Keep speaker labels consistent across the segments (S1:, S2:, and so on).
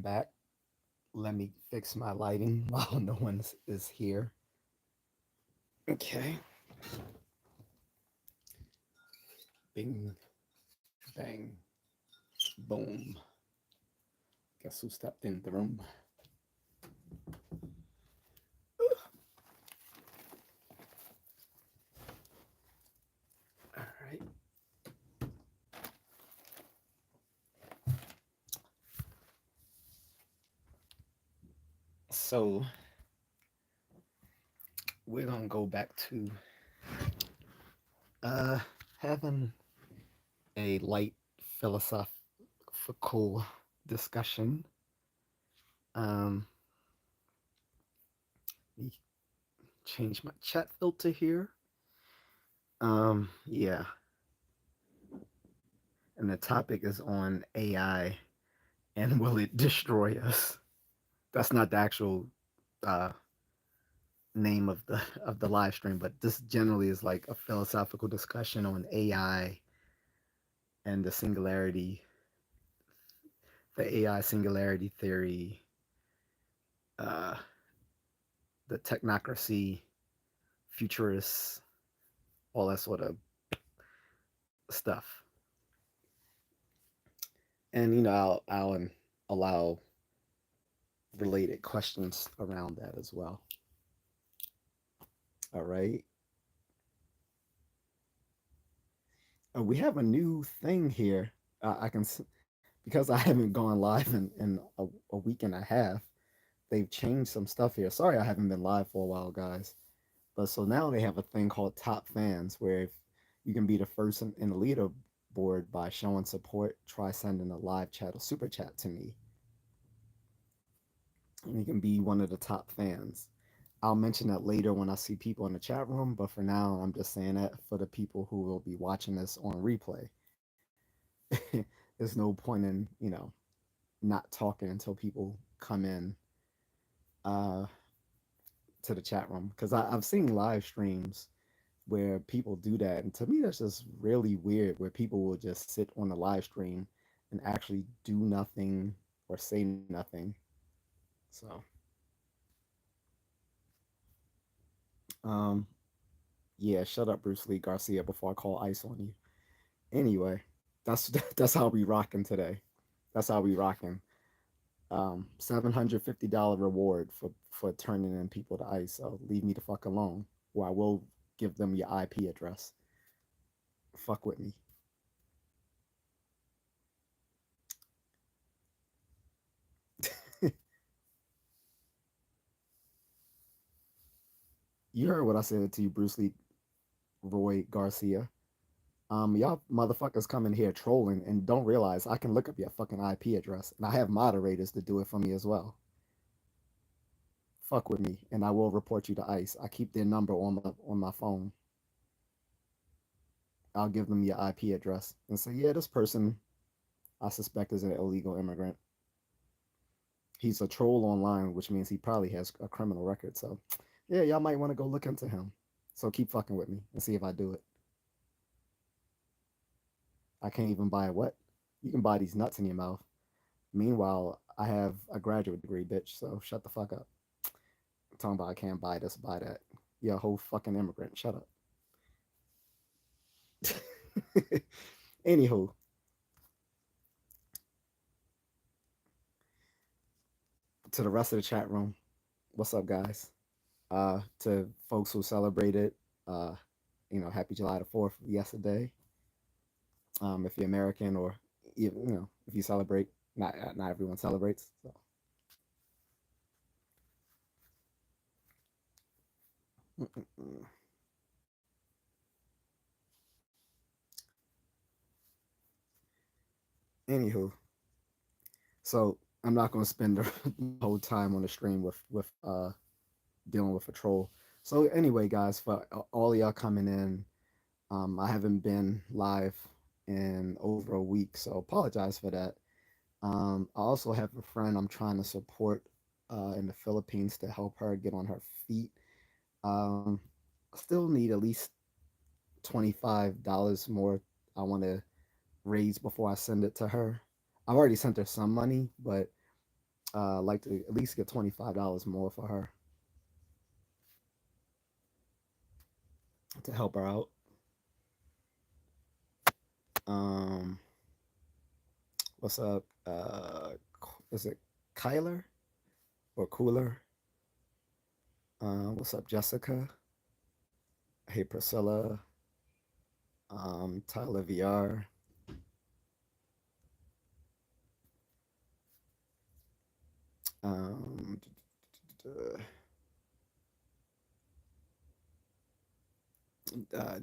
S1: welcome back. Let me fix my lighting while no one is here. Okay. Bing, bang, boom. Guess who stepped in the room? All right. So we're gonna go back to uh having a light philosophical discussion. Um, let me change my chat filter here. Yeah, and the topic is on AI and will it destroy us? That's not the actual uh, name of the live stream, but this generally is like a philosophical discussion on AI and the AI singularity theory, uh, the technocracy, futurists, all that sort of stuff. And I'll allow related questions around that as well. All right. We have a new thing here. I can because I haven't gone live in a week and a half. They've changed some stuff here. Sorry, I haven't been live for a while, guys. But so now they have a thing called top fans, where if you can be the first in the leaderboard by showing support, try sending a live chat or super chat to me, and you can be one of the top fans. I'll mention that later when I see people in the chat room, but for now, I'm just saying that for the people who will be watching this on replay. There's no point in, not talking until people come in uh, to the chat room because I've seen live streams where people do that, and to me, that's just really weird. Where people will just sit on the live stream and actually do nothing or say nothing. So, um, yeah, shut up, Bruce Lee Garcia, before I call ice on you. Anyway, that's that's how we rocking today. That's how we rocking. $750 reward for turning in people to ice. So leave me the fuck alone, or I will give them your IP address. Fuck with me. You heard what I said to you, Bruce Lee Roy Garcia. Y'all motherfuckers come in here trolling and don't realize I can look up your fucking IP address, and I have moderators to do it for me as well. Fuck with me, and I will report you to ICE. I keep their number on my phone. I'll give them your IP address and say, yeah, this person I suspect is an illegal immigrant. He's a troll online, which means he probably has a criminal record. So, yeah, y'all might want to go look into him. So keep fucking with me and see if I do it. I can't even buy a what? You can buy these nuts in your mouth. Meanwhile, I have a graduate degree, bitch. So shut the fuck up. I'm talking about I can't buy this, buy that. You're a whole fucking immigrant. Shut up. Anywho, to the rest of the chat room, what's up, guys? To folks who celebrated, uh, Happy July the 4th yesterday. If you're American or if you celebrate, not everyone celebrates. So. Mm-mm-mm. Anywho, so I'm not gonna spend the whole time on the stream with dealing with a troll. So anyway, guys, for all y'all coming in, I haven't been live in over a week, so apologize for that. I also have a friend I'm trying to support in the Philippines to help her get on her feet. Um, I still need at least $25 more. I want to raise before I send it to her. I've already sent her some money, but like to at least get $25 more for her to help her out. Um, what's up? Is it Kyler or Cooler? What's up, Jessica? Hey, Priscilla. Tyler VR. Um,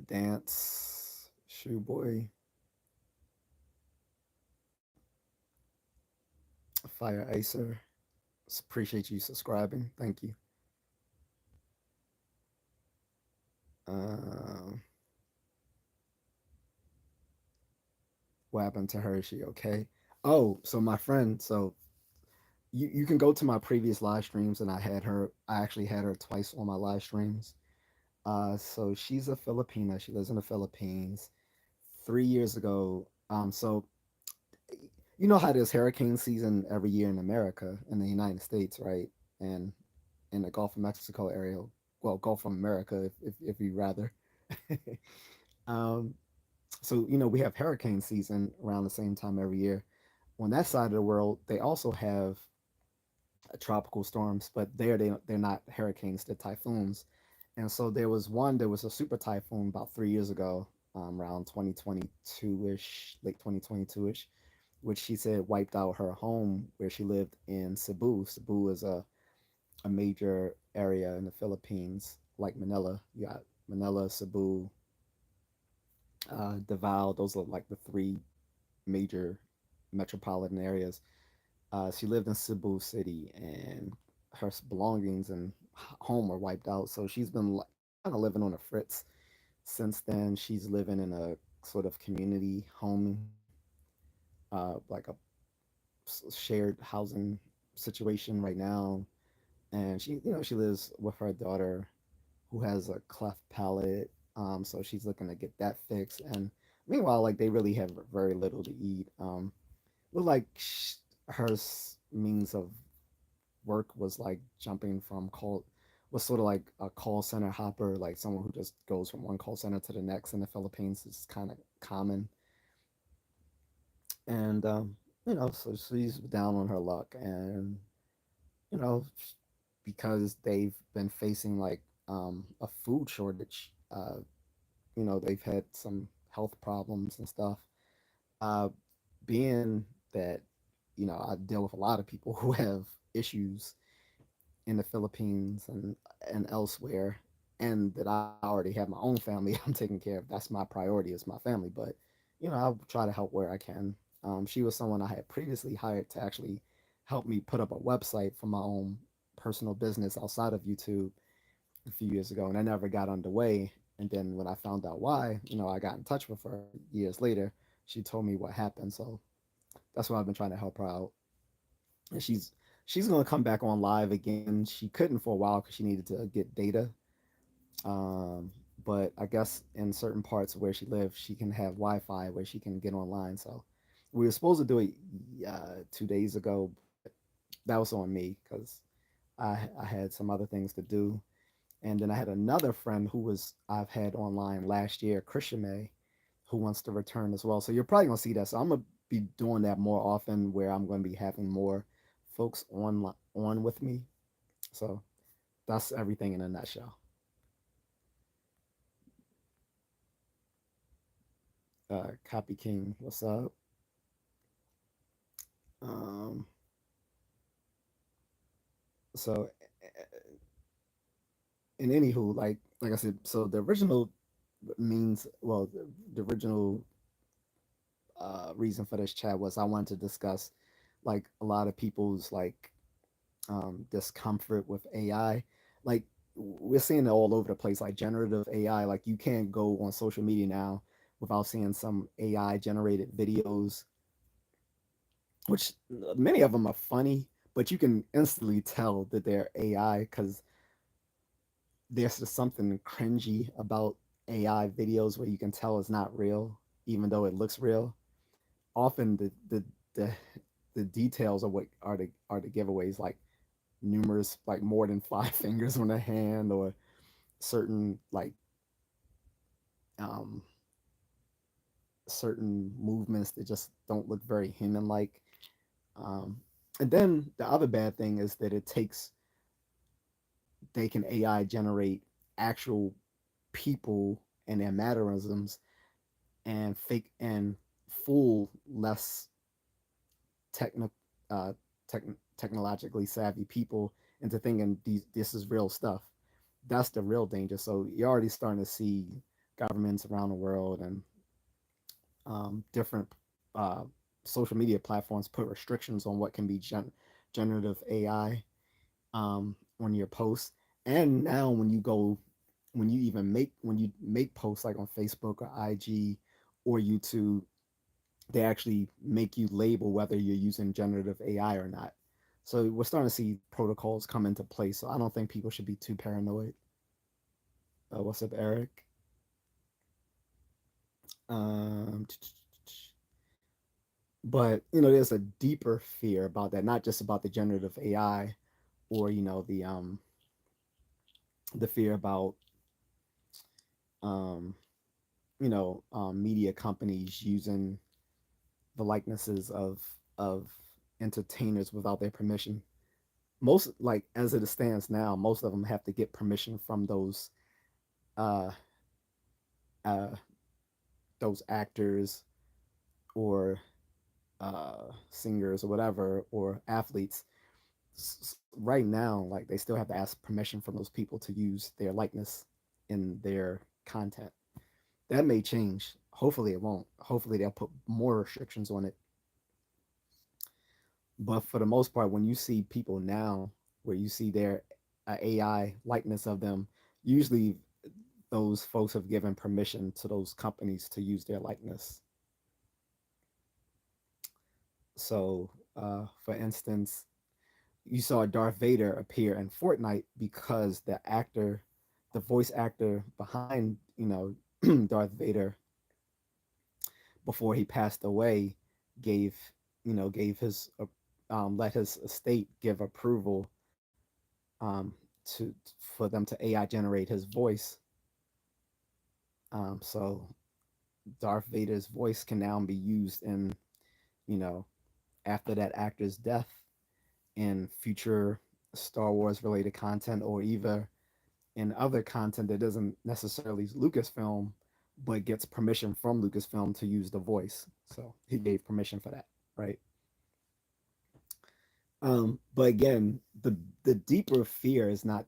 S1: Dance, Shoeboy, Fire Acer. Appreciate you subscribing. Thank you. Um, what happened to her? Is she okay? Oh, so my friend, so you can go to my previous live streams and I actually had her twice on my live streams. So she's a Filipina. She lives in the Philippines. 3 years ago, so you know how there's hurricane season every year in America, in the United States, right? And in the Gulf of Mexico area, well, Gulf of America, if you rather. um, so we have hurricane season around the same time every year. On that side of the world, they also have tropical storms, but they're not hurricanes, they're typhoons. And so there was a super typhoon about 3 years ago, around 2022 ish, late 2022 ish, which she said wiped out her home where she lived in Cebu. Cebu is a major area in the Philippines, like Manila. You got Manila, Cebu, Davao. Those are like the three major metropolitan areas. She lived in Cebu City, and her belongings and home were wiped out. So she's been kind of living on a fritz since then. She's living in a sort of community home, like a shared housing situation right now. And she lives with her daughter who has a cleft palate. So she's looking to get that fixed. And meanwhile, like they really have very little to eat. But like her means of work was like jumping from call was sort of like a call center hopper, like someone who just goes from one call center to the next in the Philippines. It's kind of common. And so she's down on her luck, and you know, because they've been facing like a food shortage. They've had some health problems and stuff. Uh, being that I deal with a lot of people who have issues in the Philippines and elsewhere, and that I already have my own family I'm taking care of. That's my priority is my family, but I'll try to help where I can. She was someone I had previously hired to actually help me put up a website for my own personal business outside of YouTube a few years ago, and I never got underway. And then when I found out why, I got in touch with her years later. She told me what happened, so that's why I've been trying to help her out. And she's gonna come back on live again. She couldn't for a while because she needed to get data. Um, but I guess in certain parts where she lives, she can have Wi-Fi where she can get online. So we were supposed to do it 2 days ago, but that was on me because I had some other things to do. And then I had another friend who was I've had online last year, Christian May, who wants to return as well. So you're probably gonna see that. So I'm gonna be doing that more often, where I'm gonna be having more folks on with me. So that's everything in a nutshell. Copy King, what's up? Um, so in anywho, like I said, so the original means well, the original reason for this chat was I wanted to discuss like a lot of people's like discomfort with AI. Like we're seeing it all over the place, like generative AI. Like you can't go on social media now without seeing some AI generated videos, which many of them are funny, but you can instantly tell that they're AI because there's just something cringy about AI videos where you can tell it's not real, even though it looks real. Often the the details of what are the giveaways, like numerous, like more than five fingers on a hand, or certain like um certain movements that just don't look very human like. Um, and then the other bad thing is that it takes they can AI generate actual people and their mannerisms and fake and fool less techno uh, tech, technologically savvy people into thinking this is real stuff. That's the real danger. So you're already starting to see governments around the world and different uh, social media platforms put restrictions on what can be generative AI on your posts. And now when you make posts like on Facebook or IG or YouTube, they actually make you label whether you're using generative AI or not. So we're starting to see protocols come into place. So I don't think people should be too paranoid. What's up, Eric? Um, but there's a deeper fear about that, not just about the generative AI or the fear about um, media companies using the likenesses of entertainers without their permission. Most, like as it stands now, most of them have to get permission from uh, uh, those actors or singers or whatever or athletes. Right now, like they still have to ask permission from those people to use their likeness in their content. That may change. Hopefully, it won't. Hopefully, they'll put more restrictions on it. But for the most part, when you see people now, where you see their AI likeness of them, usually those folks have given permission to those companies to use their likeness. So, for instance, you saw Darth Vader appear in Fortnite because the voice actor behind, Darth Vader before he passed away, gave, gave his, let his estate give approval to for them to AI generate his voice. So Darth Vader's voice can now be used in, you know, after that actor's death in future Star Wars related content or either in other content that isn't necessarily Lucasfilm, but gets permission from Lucasfilm to use the voice. So he gave permission for that, right? But again, the deeper fear is not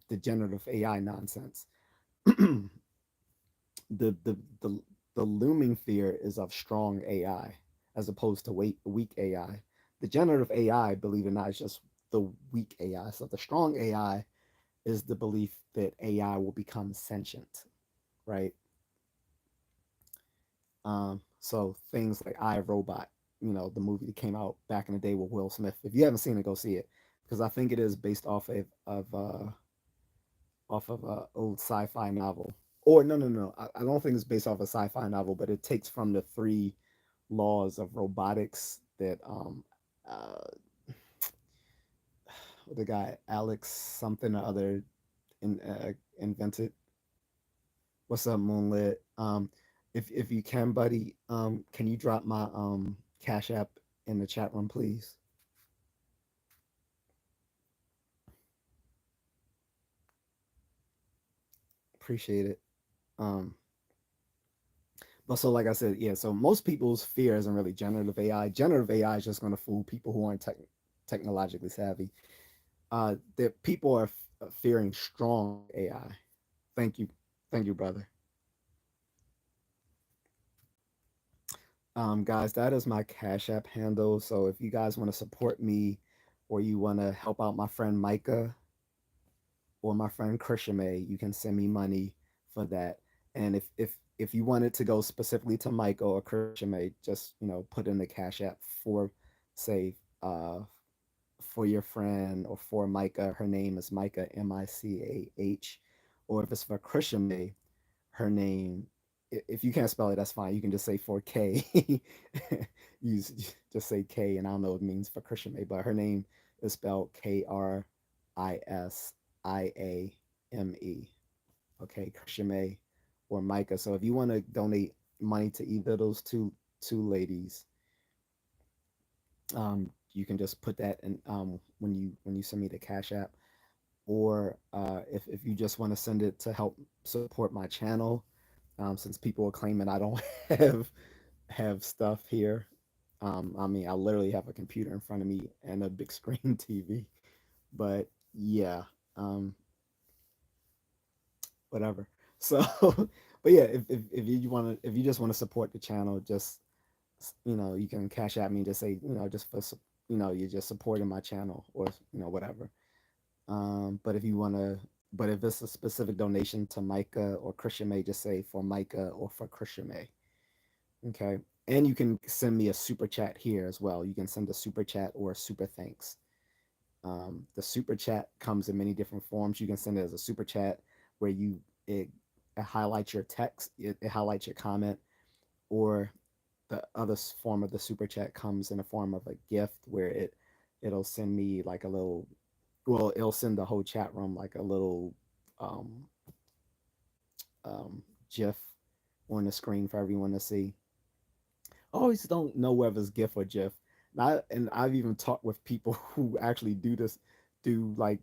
S1: the generative AI nonsense. the, the the the looming fear is of strong AI as opposed to weak AI. The generative AI, believe it or not, is just the weak AI. So the strong AI is the belief that AI will become sentient, right? So things like I Robot, the movie that came out back in the day with Will Smith. If you haven't seen it, go see it because I think it is based off of a old sci-fi novel. Or no. I don't think it's based off a sci-fi novel, but it takes from the three laws of robotics that uh the guy Alex something or other invented. What's up, Moonlit? If you can, buddy, can you drop my Cash App in the chat room, please? Appreciate it. Um, but so like I said, yeah. So most people's fear isn't really generative AI. Generative AI is just going to fool people who aren't technologically savvy. That people are fearing strong AI. Thank you, brother. Guys, that is my Cash App handle. So if you guys want to support me, or you want to help out my friend Micah or my friend Krishame, you can send me money for that. And if you want it to go specifically to Micah or Krishame, just put in the Cash App for, say, for your friend, or for Micah. Her name is Micah, Micah. Or if it's for Krishame, her name. if you can't spell it, that's fine. You can just say for K. Use just say K, and I don't know what it means for Christian May, but her name is spelled Krisiame. Okay, Christian May or Micah. So if you want to donate money to either of those two ladies, you can just put that in when you send me the Cash App, or if you just want to send it to help support my channel, since people are claiming I don't have have stuff here. I mean, I literally have a computer in front of me and a big screen TV, but yeah, um, whatever. So, but yeah, if you want to, if you just want to support the channel, just you can cash at me. Just say just for you're just supporting my channel, or whatever. But if you want to, but if it's a specific donation to Micah or Christian May, just say for Micah or for Christian May. Okay. And you can send me a super chat here as well. You can send a super chat or a super thanks. The super chat comes in many different forms. You can send it as a super chat where it highlights your text, it highlights your comment, or the other form of the super chat comes in the form of a gift where it'll send me like a little, well, it'll send the whole chat room like a little um, um, GIF on the screen for everyone to see. I always don't know whether it's GIF or GIF. And I've even talked with people who actually do this, do like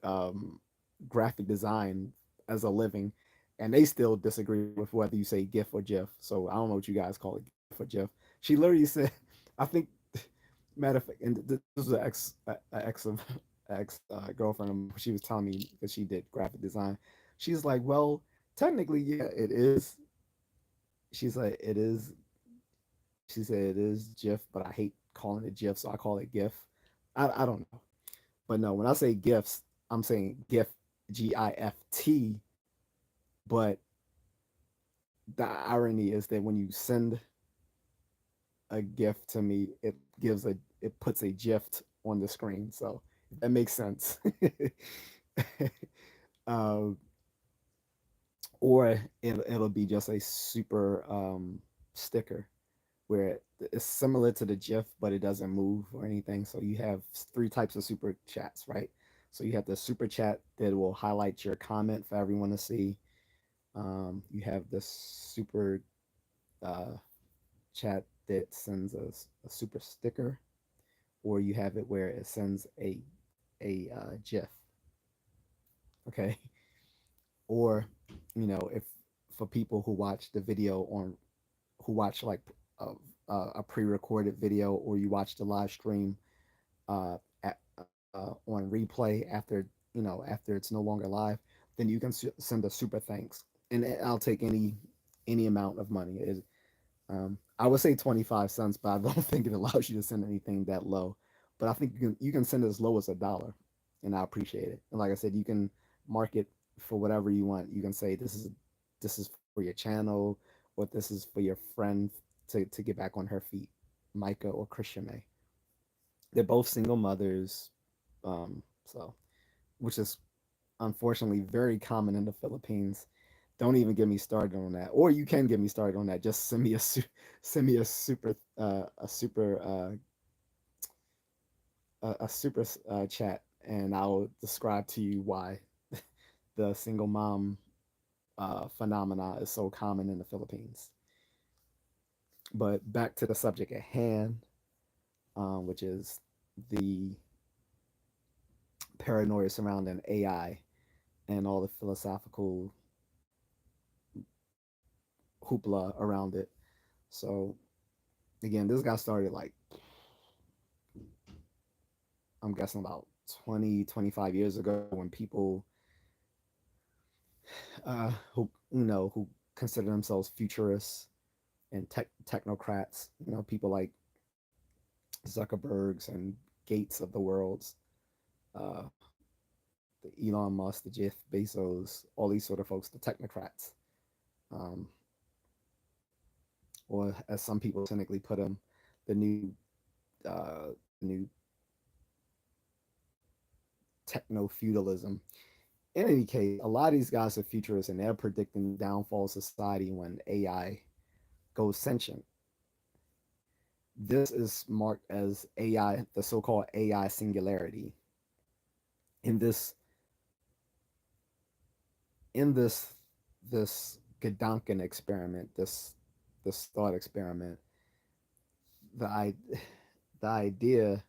S1: um, graphic design as a living, and they still disagree with whether you say GIF or GIF. So I don't know what you guys call it, GIF or GIF. She literally said, I think, matter of fact, and this was an ex girlfriend of mine. She was telling me that she did graphic design. She's like, well, technically, yeah, it is. She's like, it is. She said it is GIF, but I hate calling it GIF, so I call it GIF. I don't know. But no, when I say GIFs, I'm saying GIF, GIFT. But the irony is that when you send a GIF to me, it puts a GIF on the screen. So if that makes sense. um, or it'll be just a super sticker where it's similar to the GIF, but it doesn't move or anything. So you have three types of super chats, right? So you have the super chat that will highlight your comment for everyone to see. You have the super uh, chat that sends a super sticker, or you have it where it sends a GIF. Okay, or if for people who watch the video on who watch like a, a pre-recorded video, or you watch the live stream at, on replay after it's no longer live, then you can send a super thanks, and I'll take any amount of money. I would say 25 cents, but I don't think it allows you to send anything that low. But I think you can send as low as $1, and I appreciate it. And like I said, you can mark it for whatever you want. You can say this is for your channel, or this is for your friend to get back on her feet, Micah or Christian May. They're both single mothers, so which is unfortunately very common in the Philippines. Don't even get me started on that. Or you can get me started on that. Just send me a super chat, and I'll describe to you why the single mom phenomena is so common in the Philippines. But back to the subject at hand, which is the paranoia surrounding AI and all the philosophical hoopla around it. So again, this got started like I'm guessing about 20, 25 years ago, when people who consider themselves futurists and technocrats, people like Zuckerbergs and Gates of the worlds, uh, the Elon Musk, the Jeff Bezos, all these sort of folks, the technocrats, um, or as some people cynically put them, the new techno-feudalism. In any case, a lot of these guys are futurists and they're predicting the downfall of society when AI goes sentient. This is marked as AI, the so-called AI singularity. In this, in this Gedanken experiment, this thought experiment, the I, the idea,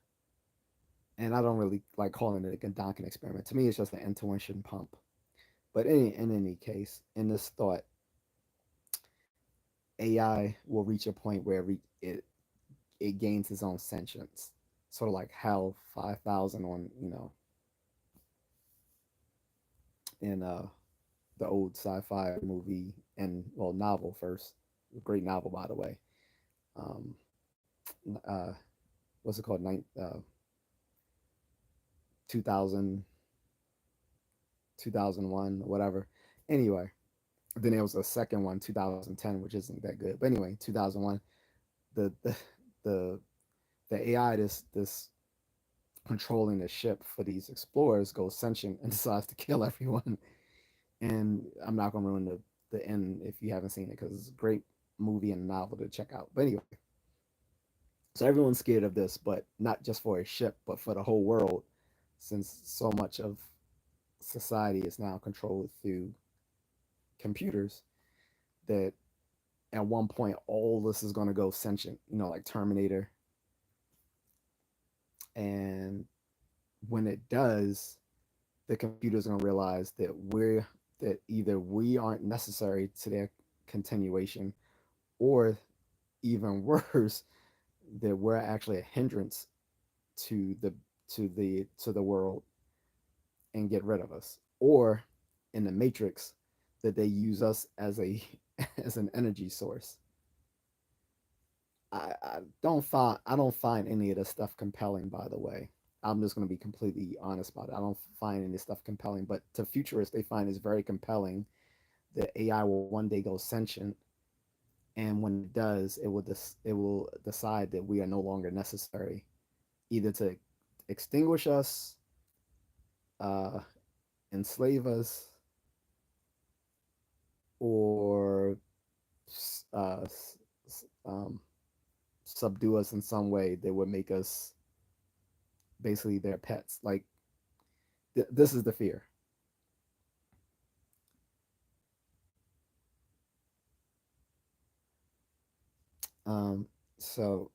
S1: and I don't really like calling it a Gedanken experiment. To me, it's just an intuition pump. But in any case, in this thought, AI will reach a point where it gains its own sentience, sort of like HAL 5000 on in the old sci-fi movie and well novel first, great novel by the way. Um, uh, what's it called? 2000, 2001, whatever. Anyway, then there was a second one, 2010, which isn't that good. But anyway, 2001, the the the, the AI, this controlling the ship for these explorers, goes sentient and decides to kill everyone. And I'm not gonna ruin the end if you haven't seen it because it's a great movie and novel to check out. But anyway, so everyone's scared of this, but not just for a ship, but for the whole world, since so much of society is now controlled through computers. That at one point all this is going to go sentient, like Terminator. And when it does, the computer's going to realize that either we aren't necessary to their continuation, or even worse, that we're actually a hindrance to the world and get rid of us. Or in the Matrix, that they use us as a as an energy source. I don't find any of this stuff compelling. By the way, I'm just going to be completely honest about it. I don't find any stuff compelling, but to futurists, they find it's very compelling that AI will one day go sentient, and when it does, it will decide that we are no longer necessary, either to extinguish us, uh, enslave us, or uh, um, subdue us in some way that would make us basically their pets. Like this is the fear. Um, so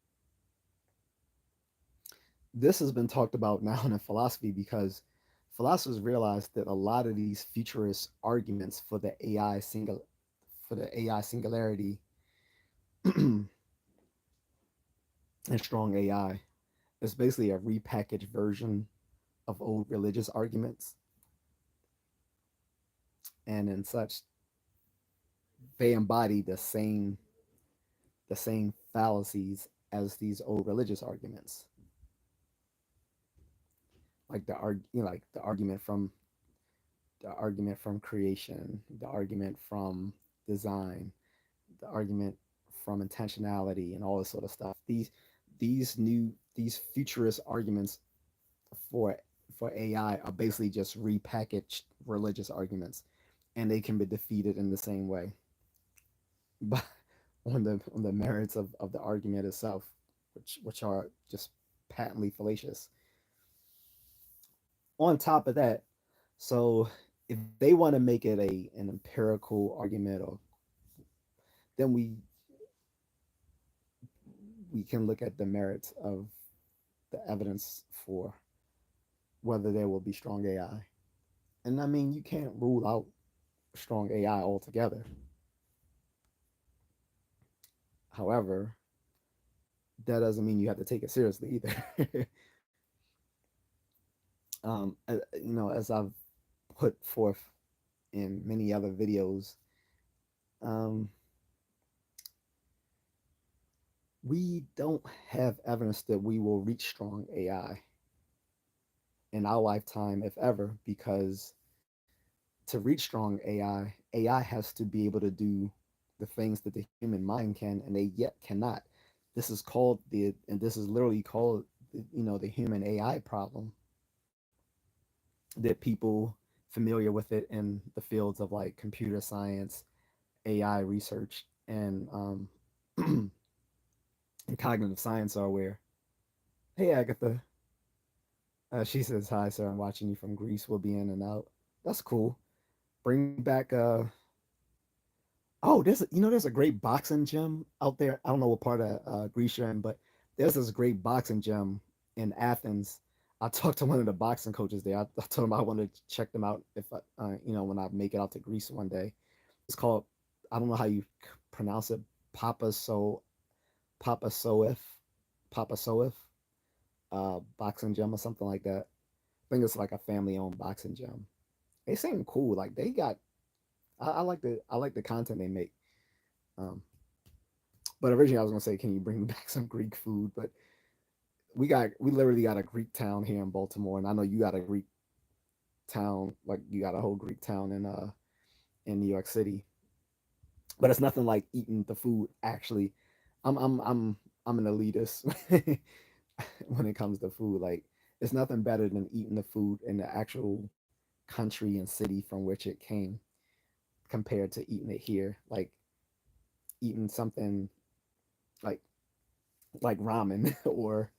S1: this has been talked about now in philosophy because philosophers realize that a lot of these futurist arguments for the AI singularity and strong AI is basically a repackaged version of old religious arguments, and in such they embody the same fallacies as these old religious arguments, like like the argument from creation, the argument from design, the argument from intentionality, and all this sort of stuff. These futurist arguments for for AI are basically just repackaged religious arguments, and they can be defeated in the same way, but on the merits of the argument itself, which are just patently fallacious. On top of that, so if they want to make it an empirical argument, or then we can look at the merits of the evidence for whether there will be strong AI. And I mean, you can't rule out strong AI altogether. However, that doesn't mean you have to take it seriously either. As I've put forth in many other videos, um, we don't have evidence that we will reach strong AI in our lifetime, if ever, because to reach strong AI has to be able to do the things that the human mind can, and they yet cannot. This is literally called, the human AI problem that people familiar with it in the fields of like computer science, AI research, and cognitive science are aware. Hey, Agatha. She says, "Hi, sir. I'm watching you from Greece. We'll be in and out." That's cool. Bring back. Oh, there's a great boxing gym out there. I don't know what part of Greece you're in, but there's this great boxing gym in Athens. I talked to one of the boxing coaches there. I told him I wanted to check them out if when I make it out to Greece one day. It's called, I don't know how you pronounce it, Papa So Papa Soif Papa Soif boxing gym or something like that. I think it's like a family owned boxing gym. They seem cool. Like they got, I like the content they make. Um, but originally I was gonna say, can you bring back some Greek food? But we literally got a Greek town here in Baltimore, and I know you got a Greek town, like you got a whole Greek town in New York City. But it's nothing like eating the food. Actually, I'm an elitist when it comes to food. Like it's nothing better than eating the food in the actual country and city from which it came compared to eating it here. Like eating something like ramen or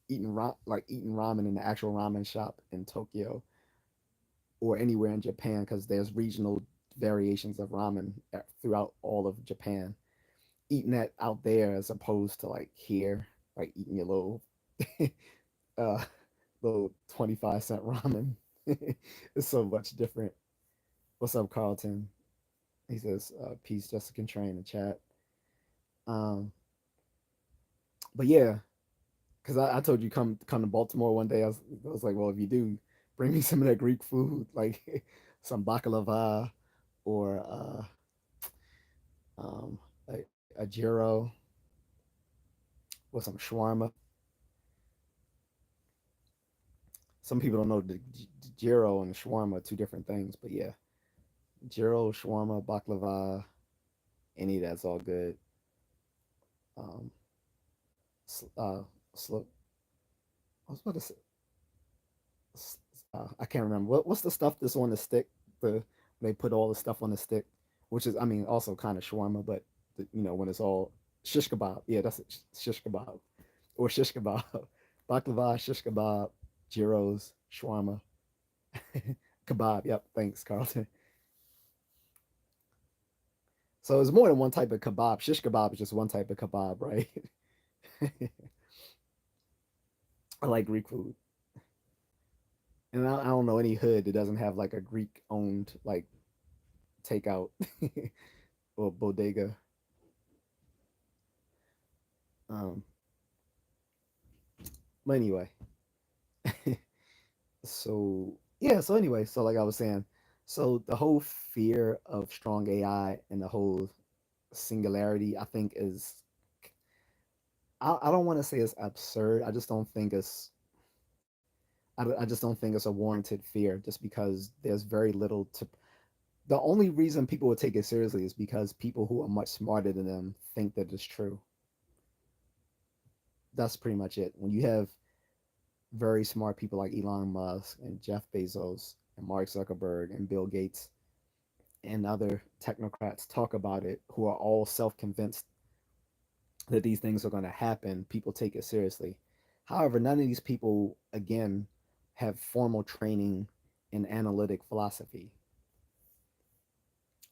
S1: eating ramen in the actual ramen shop in Tokyo or anywhere in Japan because there's regional variations of ramen throughout all of Japan. Eating that out there as opposed to like here, like eating your little uh little 25-cent ramen. It's so much different. What's up, Carlton? He says, peace, just a contrarian in the chat. Um, but yeah, because I told you come to Baltimore one day. I was like, well, if you do, bring me some of that Greek food, like some baklava or um, a gyro or some shawarma. Some people don't know the gyro and the shawarma are two different things, but yeah, gyro, shawarma, baklava, any of that's all good. Um, uh, slow. I was about to say, I can't remember what's the stuff that's on the stick. The They put all the stuff on the stick, which is I mean also kind of shawarma, but when it's all shish kebab. Yeah, that's it, shish kebab or shish kebab, baklava, shish kebab, gyros, shawarma, kebab. Yep, thanks, Carlton. So it's more than one type of kebab. Shish kebab is just one type of kebab, right? I like Greek food, and I don't know any hood that doesn't have like a Greek owned like takeout or bodega. Um, but anyway, so yeah, so anyway, so like I was saying, so the whole fear of strong AI and the whole singularity, I think is I don't want to say it's absurd. I just don't think I just don't think it's a warranted fear just because there's very little to the only reason people would take it seriously is because people who are much smarter than them think that it's true. That's pretty much it. When you have very smart people like Elon Musk and Jeff Bezos and Mark Zuckerberg and Bill Gates and other technocrats talk about it who are all self-convinced that these things are going to happen, people take it seriously. However, none of these people, again, have formal training in analytic philosophy.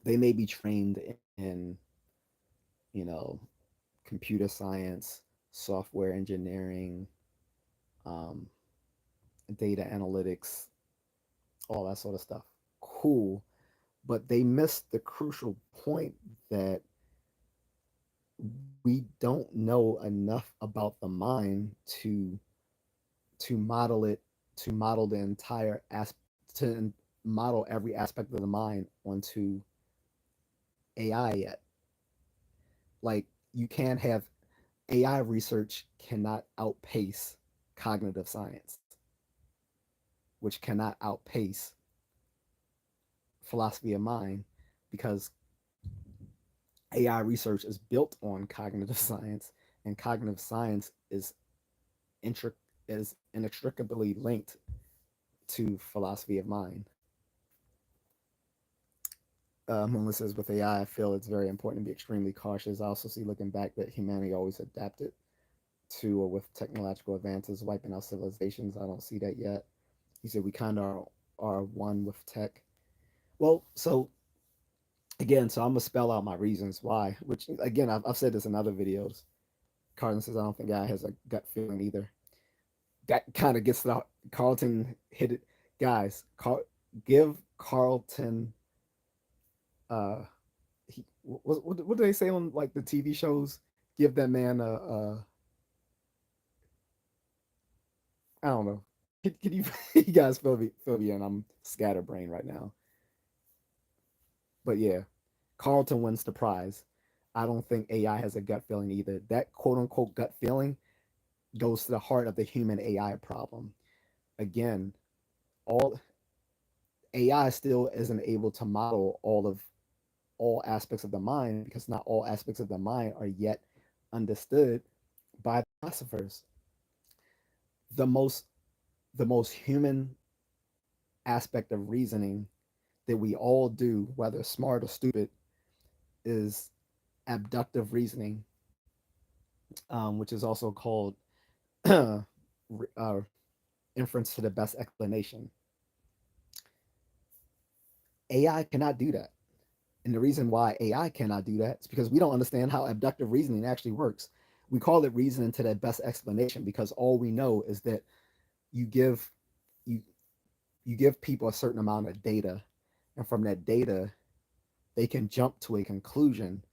S1: They may be trained in, you know, computer science, software engineering, um, data analytics, all that sort of stuff. Cool. But they missed the crucial point that we don't know enough about the mind to model it, to model the entire to model every aspect of the mind onto AI yet. Like you can't have AI research cannot outpace cognitive science, which cannot outpace philosophy of mind because AI research is built on cognitive science, and cognitive science is inextricably linked to philosophy of mind. Melissa says, with AI, I feel it's very important to be extremely cautious. I also see looking back that humanity always adapted to or with technological advances wiping out civilizations. I don't see that yet. He said we kind of are one with tech. Well, so again, so I'm gonna spell out my reasons why. Which again, I've said this in other videos. Carlton says I don't think God has a gut feeling either. That kind of gets the Carlton hit it, guys. Give Carlton. He, what do they say on like the TV shows? Give that man a I don't know. Can you you guys fill me in? I'm scatterbrained right now. But yeah, Carlton wins the prize. I don't think AI has a gut feeling either. That quote unquote gut feeling goes to the heart of the human AI problem. Again, all AI still isn't able to model all aspects of the mind because not all aspects of the mind are yet understood by philosophers. The most the most human aspect of reasoning that we all do, whether smart or stupid, is abductive reasoning, which is also called uh, inference to the best explanation. AI cannot do that. And the reason why AI cannot do that is because we don't understand how abductive reasoning actually works. We call it reasoning to the best explanation because all we know is that you give you you give people a certain amount of data, and from that data they can jump to a conclusion,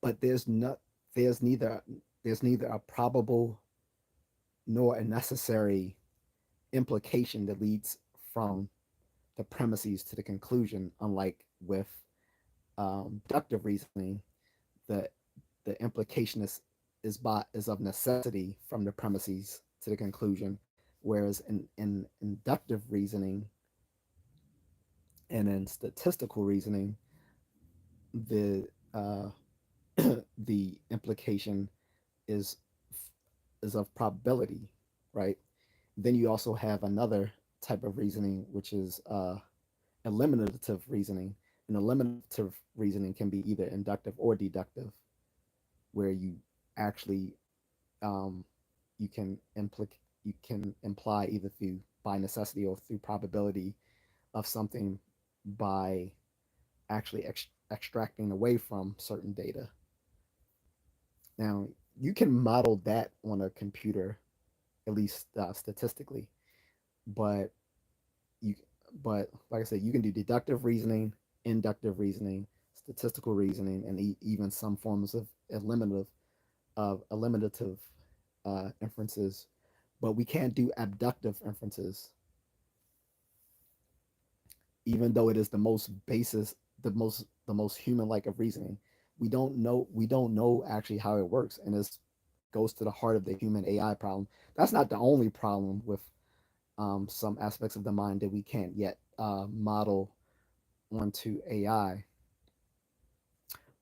S1: but there's neither there's neither a probable nor a necessary implication that leads from the premises to the conclusion, unlike with deductive reasoning, the the implication is of necessity from the premises to the conclusion, whereas in inductive reasoning and in statistical reasoning, the the implication is is of probability, right? Then you also have another type of reasoning, which is eliminative reasoning. And eliminative reasoning can be either inductive or deductive, where you actually um, you can imply either through by necessity or through probability of something by actually extracting away from certain data. Now you can model that on a computer, at least statistically, but you but like I said, you can do deductive reasoning, inductive reasoning, statistical reasoning, and even some forms of eliminative inferences, but we can't do abductive inferences, even though it is the most basis, the most human like of reasoning. We don't know actually how it works, and this goes to the heart of the human AI problem. That's not the only problem with some aspects of the mind that we can't yet model onto AI,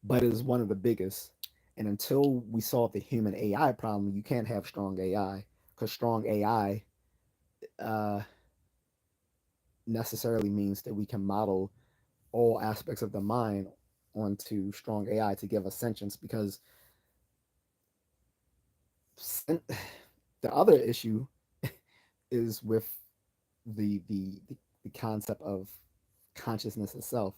S1: but it is one of the biggest. And until we solve the human AI problem, you can't have strong AI because strong AI uh, necessarily means that we can model all aspects of the mind onto strong AI to give us sentience. Because the other issue is with the concept of consciousness itself.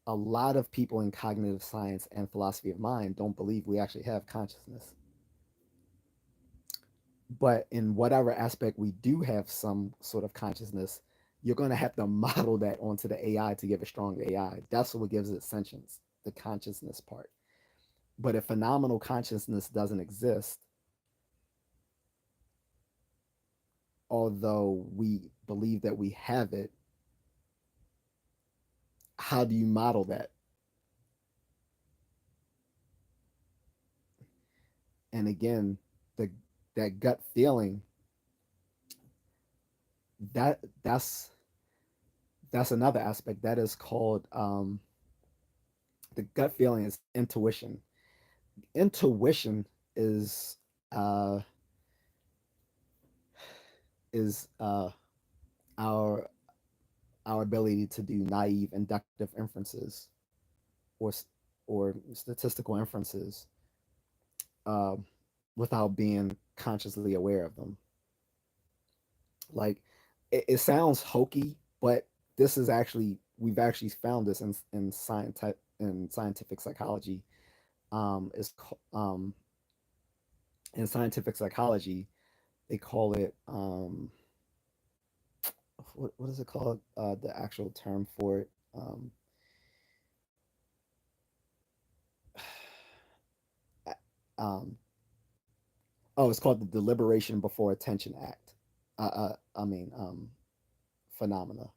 S1: A lot of people in cognitive science and philosophy of mind don't believe we actually have consciousness. But in whatever aspect we do have some sort of consciousness, you're going to have to model that onto the AI to give a strong AI. That's what gives it sentience, the consciousness part. But if phenomenal consciousness doesn't exist, although we believe that we have it, how do you model that? And again, the that gut feeling, that that's another aspect that is called the gut feeling is intuition. Intuition is uh, is our our ability to do naive inductive inferences. or or statistical inferences uh, without being consciously aware of them. Like it sounds hokey, but this is actually we've actually found this in scientific psychology. Is In scientific psychology they call it what is it called? The actual term for it. Um, oh, it's called the deliberation before attention act. I mean, phenomena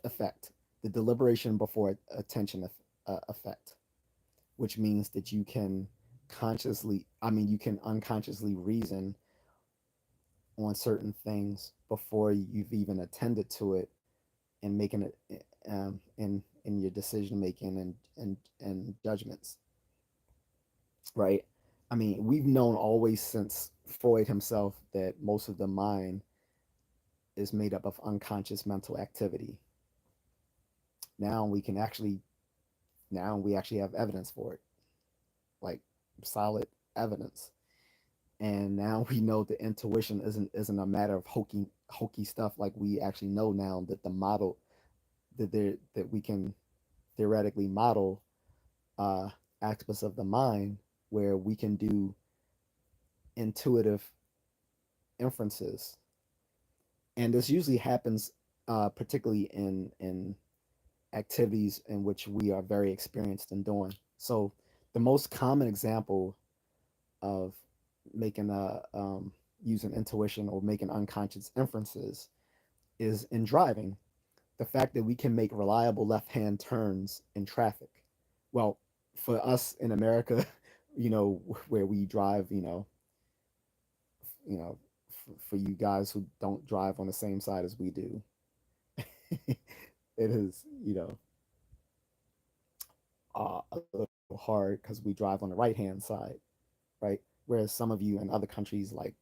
S1: effect. The deliberation before attention effect, which means that you can you can unconsciously reason on certain things before you've even attended to it and making it in your decision making and judgments, right? I mean, we've known always since Freud himself that most of the mind is made up of unconscious mental activity. Now we can actually now we actually have evidence for it, like solid evidence. And now we know that intuition isn't a matter of hokey stuff. Like we actually know now that the model that we can theoretically model uh, aspects of the mind where we can do intuitive inferences, and this usually happens particularly in activities in which we are very experienced in doing. So the most common example of making a using intuition or making unconscious inferences is in driving. The fact that we can make reliable left-hand turns in traffic. Well, for us in America, where we drive, for you guys who don't drive on the same side as we do, it is, a little hard because we drive on the right hand side, right? Whereas some of you in other countries like,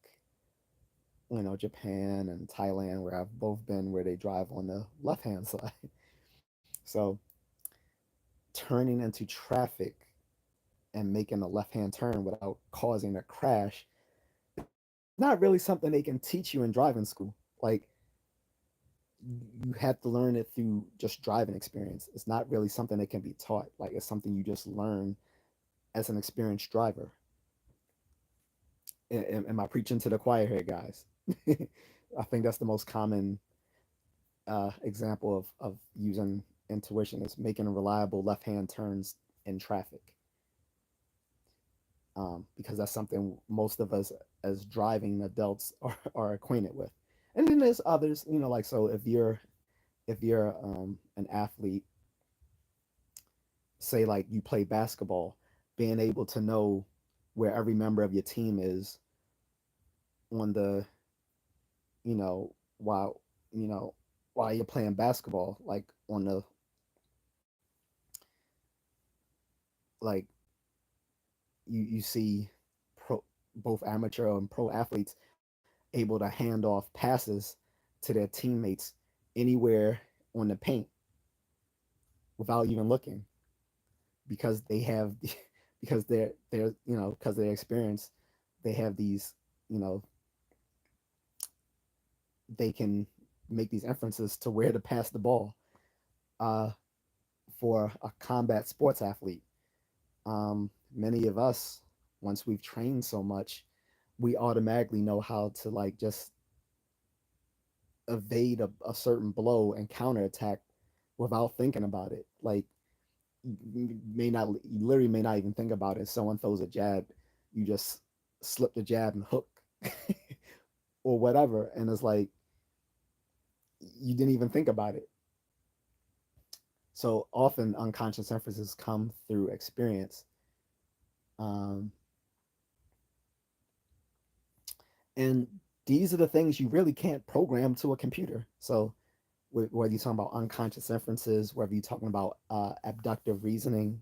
S1: Japan and Thailand, where I've both been, where they drive on the left hand side. So turning into traffic and making a left hand turn without causing a crash is not really something they can teach you in driving school. Like you have to learn it through just driving experience. It's not really something that can be taught. Like it's something you just learn as an experienced driver. Am I preaching to the choir here, guys? I think that's the most common example of using intuition is making reliable left hand turns in traffic, because that's something most of us as driving adults are acquainted with. And then there's others, like so if you're an athlete, say like you play basketball, being able to know where every member of your team is on the while you know while you're playing basketball, like on the like you see pro both amateur and pro athletes able to hand off passes to their teammates anywhere on the paint without even looking, because they have because they're because they're experienced, they have these, you know they can make these inferences to where to pass the ball. uh, for a combat sports athlete, many of us, once we've trained so much, we automatically know how to like just evade a certain blow and counterattack without thinking about it. Like you literally may not even think about it. Someone throws a jab, you just slip the jab and hook or whatever, and it's like you didn't even think about it. So often unconscious inferences come through experience. Um, and these are the things you really can't program to a computer. So whether you're talking about unconscious inferences, whether you're talking about abductive reasoning,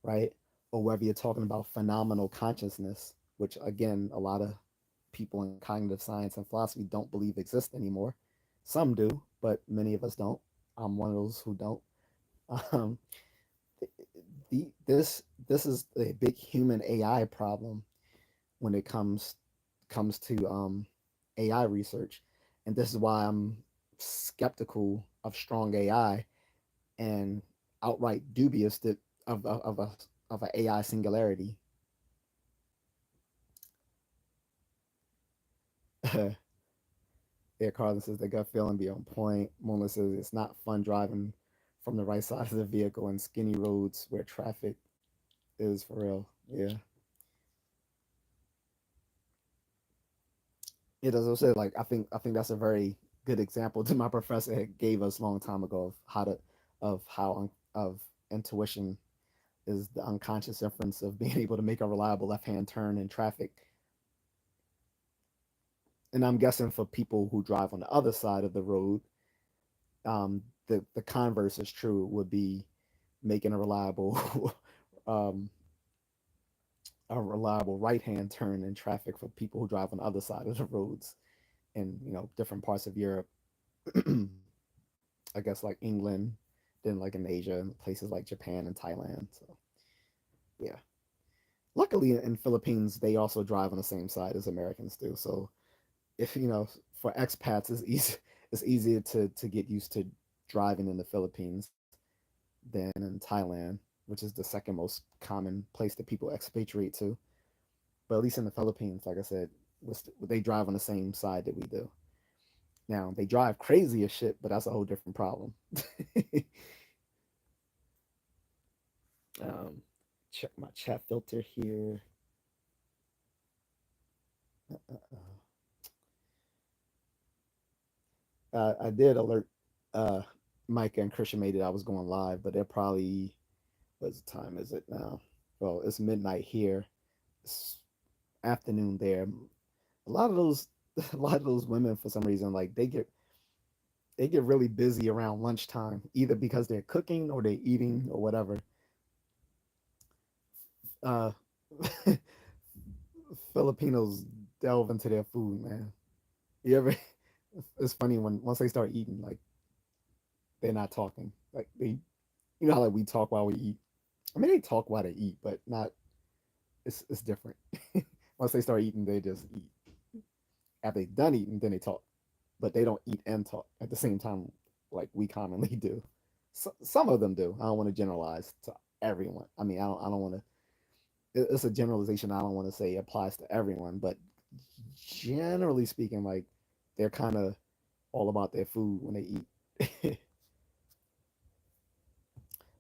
S1: right? Or whether you're talking about phenomenal consciousness, which again, a lot of people in cognitive science and philosophy don't believe exist anymore. Some do, but many of us don't. I'm one of those who don't. Um, this is a big human AI problem when it comes to AI research, and this is why I'm skeptical of strong AI and outright dubious that of a of an AI singularity. Yeah, Carlin says the gut feeling be on point. Mona says it's not fun driving from the right side of the vehicle in skinny roads where traffic is for real. Yeah. It does also like I think that's a very good example that my professor gave us a long time ago of how of intuition is the unconscious inference of being able to make a reliable left hand turn in traffic. And I'm guessing for people who drive on the other side of the road, the converse is true. Would be making um, a reliable right hand turn in traffic for people who drive on the other side of the roads in different parts of Europe. I guess like England, then like in Asia and places like Japan and Thailand. So yeah. Luckily in Philippines they also drive on the same side as Americans do. So if for expats it's easier to get used to driving in the Philippines than in Thailand, which is the second most common place that people expatriate to. But at least in the Philippines, like I said, they drive on the same side that we do. Now they drive crazy as shit, but that's a whole different problem. um, check my chat filter here. I did alert uh, Micah and Christian made it. I was going live, but they're probably what time is it now? Well, it's midnight here. It's afternoon there. A lot of those a lot of those women for some reason like they get really busy around lunchtime, either because they're cooking or they're eating or whatever. Uh, Filipinos delve into their food, man. You ever? It's funny when once they start eating, like they're not talking. Like how like we talk while we eat. I mean, they talk while they eat, but not. It's different. Once they start eating, they just eat. After they done eating, then they talk. But they don't eat and talk at the same time like we commonly do. Some of them do. I don't want to generalize to everyone. I mean, I don't want to. It's a generalization. I don't want to say applies to everyone, but generally speaking, like they're kind of all about their food when they eat.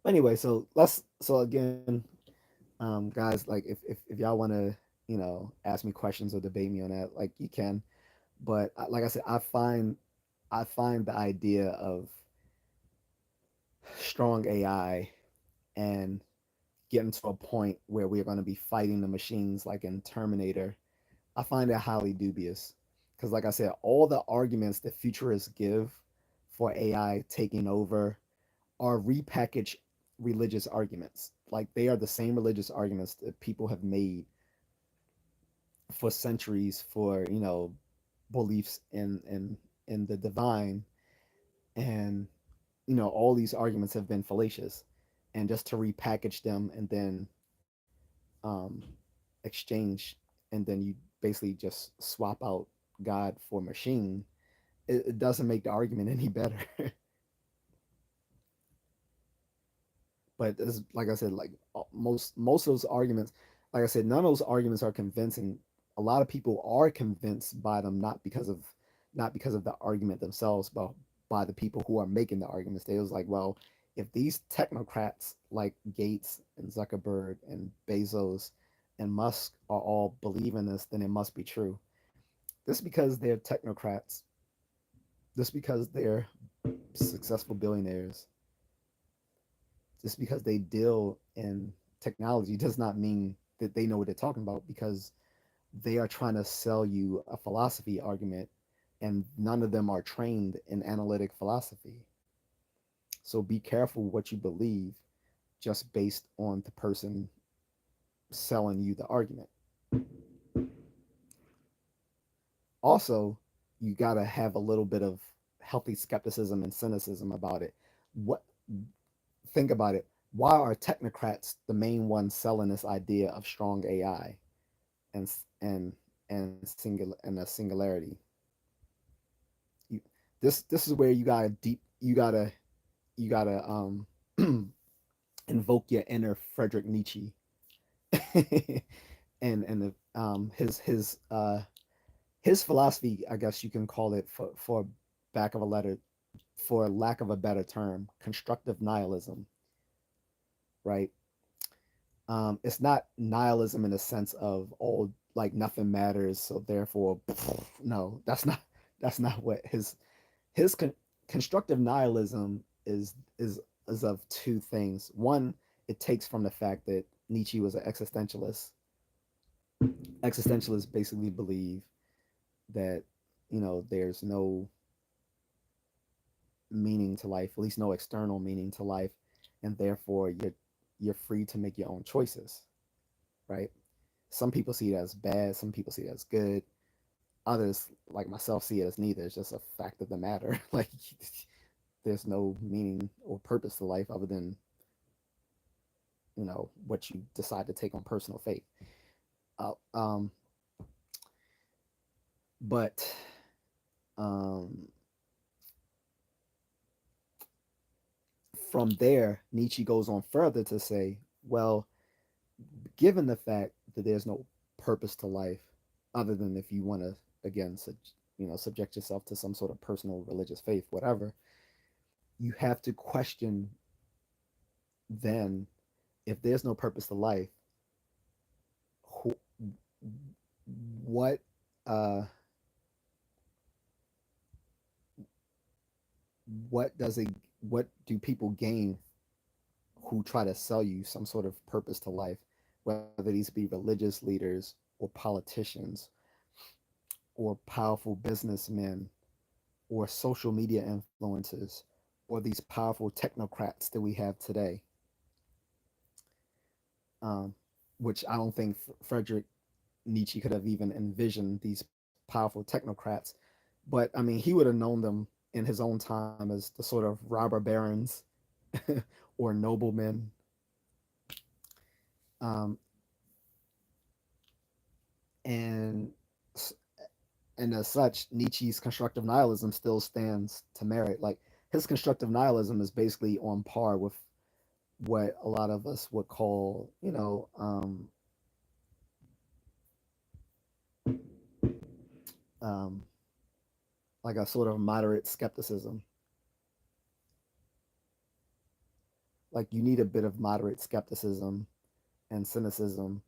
S1: Anyway, so again, guys, like if y'all want to ask me questions or debate me on that, like you can. But like I said, I find the idea of strong AI and getting to a point where we're going to be fighting the machines like in Terminator, I find it highly dubious. Because, like I said, all the arguments that futurists give for AI taking over are repackaged religious arguments. Like they are the same religious arguments that people have made for centuries for beliefs in the divine, and all these arguments have been fallacious, and just to repackage them and then um, exchange, and then you basically just swap out God for machine, it doesn't make the argument any better. But it's, like I said, like most of those arguments, like I said, none of those arguments are convincing. A lot of people are convinced by them, not because of the argument themselves, but by the people who are making the arguments. They was like, well, if these technocrats like Gates and Zuckerberg and Bezos and Musk are all believing this, then it must be true. This because they're technocrats. This because they're successful billionaires. Just because they deal in technology does not mean that they know what they're talking about, because they are trying to sell you a philosophy argument, and none of them are trained in analytic philosophy. So be careful what you believe just based on the person selling you the argument. Also, you got to have a little bit of healthy skepticism and cynicism about it. What Think about it. Why are technocrats the main ones selling this idea of strong AI and and a singularity? You, this is where you gotta invoke your inner Frederick Nietzsche and his philosophy, I guess you can call it for back of a letter for lack of a better term, constructive nihilism, right? It's not nihilism in the sense of oh, like nothing matters, so therefore, no, that's not what his constructive nihilism is of two things. One, it takes from the fact that Nietzsche was an existentialist. Existentialists basically believe that there's no meaning to life, at least no external meaning to life, and therefore you're free to make your own choices, right? Some people see it as bad, some people see it as good. Others, like myself, see it as neither. It's just a fact of the matter. Like there's no meaning or purpose to life other than what you decide to take on personal faith. Uh, um, but um, from there, Nietzsche goes on further to say, well, given the fact that there's no purpose to life other than if you want to again subject yourself to some sort of personal religious faith, whatever, you have to question then if there's no purpose to life, who, what uh what does it what do people gain who try to sell you some sort of purpose to life, whether these be religious leaders or politicians or powerful businessmen or social media influencers or these powerful technocrats that we have today, um, which I don't think Frederick Nietzsche could have even envisioned these powerful technocrats. But I mean, he would have known them in his own time as the sort of robber barons or noblemen. Um, and and as such, Nietzsche's constructive nihilism still stands to merit. Like his constructive nihilism is basically on par with what a lot of us would call, um, like a sort of moderate skepticism. Like you need a bit of moderate skepticism and cynicism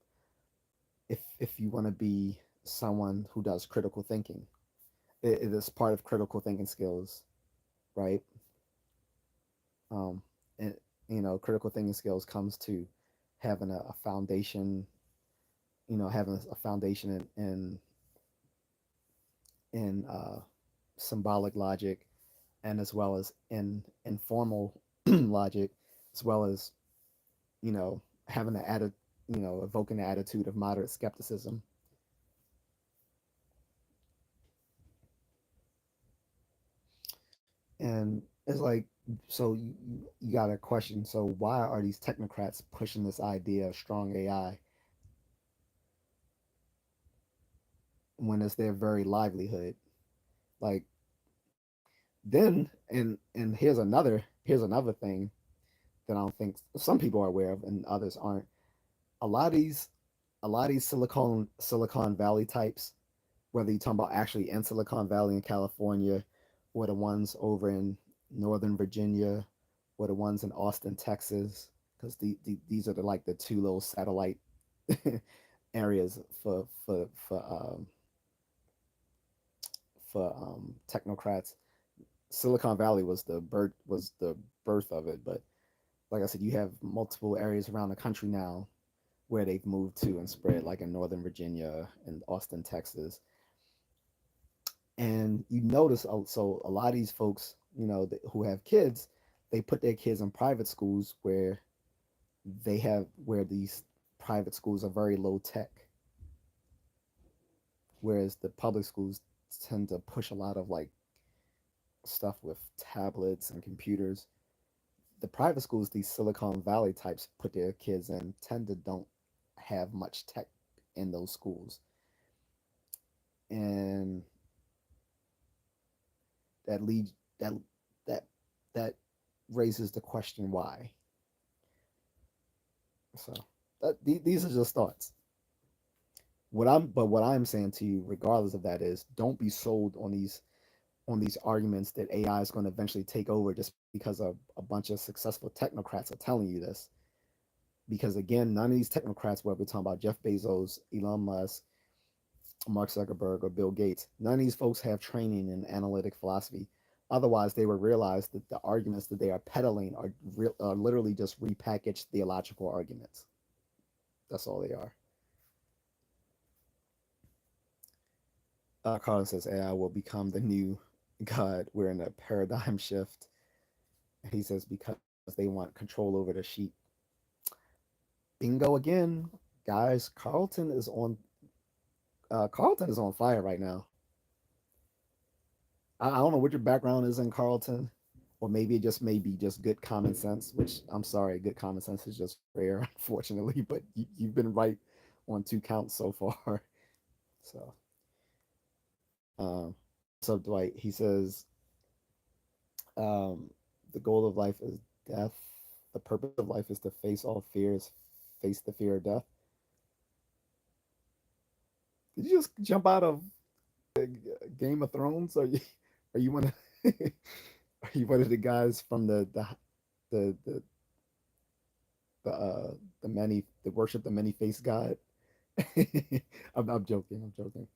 S1: if you want to be someone who does critical thinking. It is part of critical thinking skills, right? Um, and critical thinking skills comes to having a foundation, having a foundation in symbolic logic, and as well as in informal logic, as well as having the added, evoking the attitude of moderate skepticism. And it's like, so you got a question. So why are these technocrats pushing this idea of strong AI when it's their very livelihood? Like then, and here's another thing that I don't think some people are aware of and others aren't. A lot of these a lot of these Silicon Valley types, whether you're talking about actually in Silicon Valley in California, or the ones over in Northern Virginia, or the ones in Austin, Texas, because these are like the two little satellite areas for technocrats. Silicon Valley was the birth of it, but like I said, you have multiple areas around the country now where they've moved to and spread, like in Northern Virginia and Austin, Texas. And you notice also a lot of these folks, who have kids, they put their kids in private schools where these private schools are very low tech, whereas the public schools tend to push a lot of like stuff with tablets and computers. the private schools, these Silicon Valley types put their kids in, tend to don't have much tech in those schools, and that leads that that that raises the question why. So these are just thoughts. What I'm saying to you, regardless of that, is don't be sold on these arguments that AI is going to eventually take over just because a bunch of successful technocrats are telling you this. Because again, none of these technocrats, whether we're talking about Jeff Bezos, Elon Musk, Mark Zuckerberg, or Bill Gates, none of these folks have training in analytic philosophy. Otherwise, they would realize that the arguments that they are peddling are literally just repackaged theological arguments. That's all they are. Carlin says AI will become the new God. We're in a paradigm shift. He says because they want control over the sheep. Bingo again, guys. Carlton is on fire right now. I don't know what your background is in Carlton, or maybe it just may be just good common sense. Which I'm sorry, good common sense is just rare, unfortunately. But you've been right on two counts so far. So, what's up, Dwight? He says the goal of life is death. The purpose of life is to face all fears, face the fear of death. Did you just jump out of Game of Thrones? Are you one of are you one of the guys from the the the many the worship the many faced God? I'm joking. I'm joking.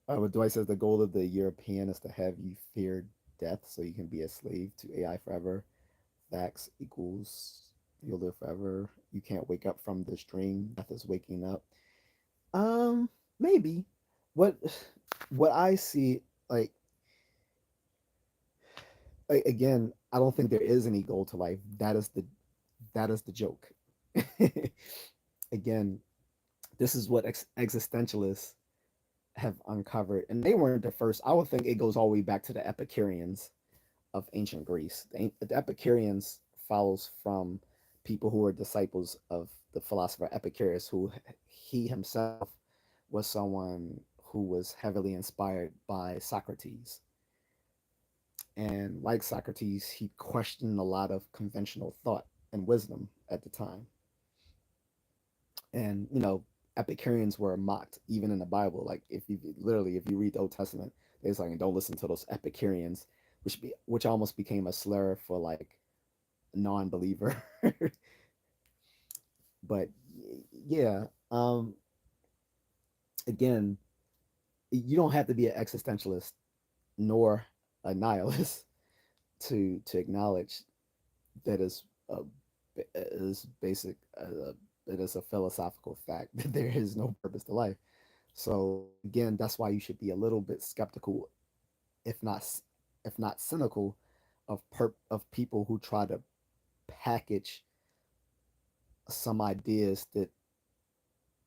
S1: But Dwight says the goal of the European is to have you fear death so you can be a slave to AI forever. Vax equals you'll live forever. You can't wake up from this dream. Death is waking up. Maybe. What what I see, like again, I don't think there is any goal to life. That is the joke. Again, this is what existentialists have uncovered, and they weren't the first. I would think it goes all the way back to the Epicureans of ancient Greece. The Epicureans follows from people who were disciples of the philosopher Epicurus, who he himself was someone who was heavily inspired by Socrates. And like Socrates, he questioned a lot of conventional thought and wisdom at the time. And Epicureans were mocked even in the Bible. Like if you read the Old Testament, it's like don't listen to those Epicureans, which almost became a slur for like non-believer. But yeah, again, you don't have to be an existentialist nor a nihilist to acknowledge that is basic. It is a philosophical fact that there is no purpose to life. So again, that's why you should be a little bit skeptical, if not if not cynical, of people who try to package some ideas that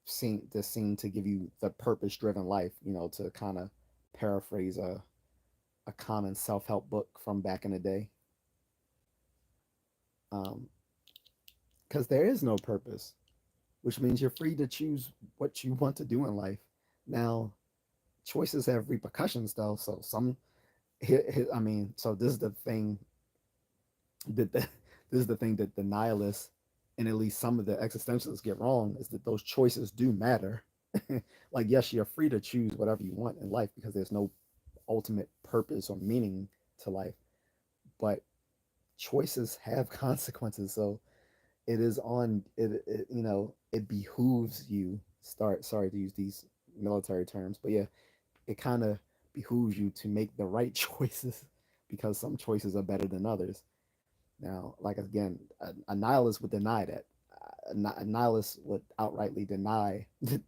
S1: seem to give you the purpose driven life. To kind of paraphrase a common self help book from back in the day. Um, because there is no purpose, which means you're free to choose what you want to do in life. Now, choices have repercussions, though. So I mean, so this is the thing that this is the thing that the nihilists and at least some of the existentialists get wrong is that those choices do matter. Like, yes, you're free to choose whatever you want in life because there's no ultimate purpose or meaning to life, but choices have consequences. So it is on it behooves you start sorry to use these military terms, but yeah, it kind of behooves you to make the right choices because some choices are better than others. Now, like again, a nihilist would deny that. A nihilist would outrightly deny that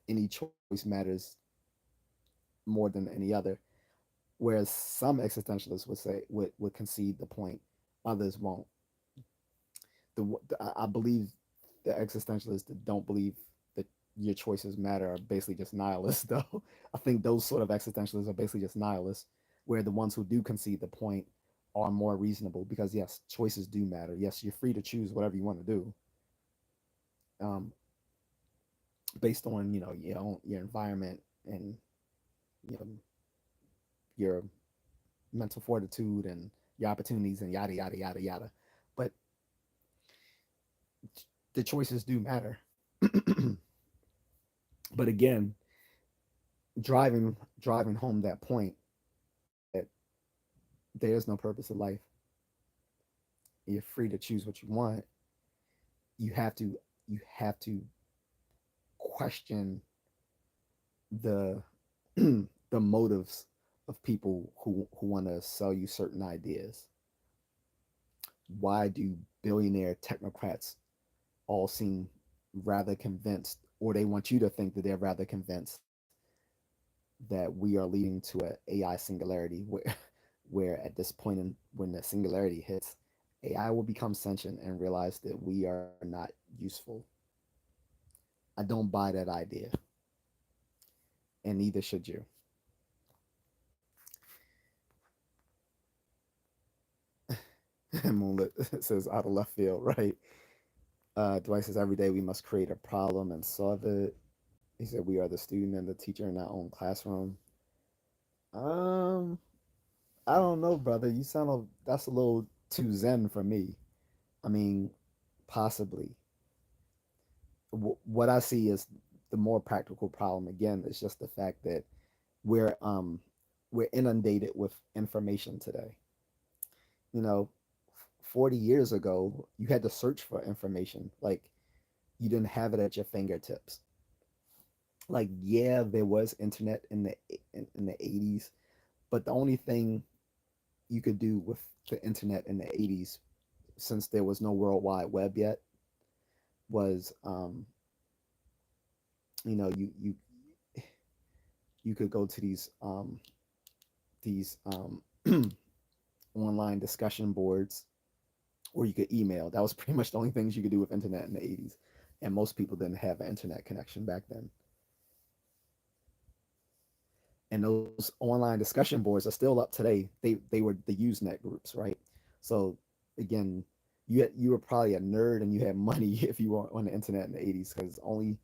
S1: any choice matters more than any other. Whereas some existentialists would concede the point, others won't. I believe the existentialists that don't believe that your choices matter are basically just nihilists, though. I think those sort of existentialists are basically just nihilists, where the ones who do concede the point are more reasonable because yes, choices do matter. Yes, you're free to choose whatever you want to do, um, based on your environment and you know your mental fortitude and your opportunities and yada yada yada yada. But the choices do matter. But again, driving home that point that there is no purpose of life. You're free to choose what you want. You have to you have to question the the motives of people who want to sell you certain ideas. Why do billionaire technocrats all seem rather convinced, or they want you to think that they're rather convinced that we are leading to a AI singularity where at this point in when the singularity hits, AI will become sentient and realize that we are not useful. I don't buy that idea, and neither should you. Moonlit says out of left field, right? Dwight says every day we must create a problem and solve it. He said we are the student and the teacher in our own classroom. Um, I don't know, brother. You sound that's a little too zen for me. I mean, possibly. What I see is the more practical problem. Again, it's just the fact that we're um we're inundated with information today. You know, 40 years ago, you had to search for information. Like you didn't have it at your fingertips. Like yeah, there was internet in the 80s, but the only thing you could do with the internet in the 80s, since there was no World Wide Web yet, was you could go to these online discussion boards, or you could email. That was pretty much the only things you could do with internet in the 80s, and most people didn't have an internet connection back then. And those online discussion boards are still up today. They were the Usenet groups, right? So again, you were probably a nerd and you had money if you were on the internet in the 80s, because only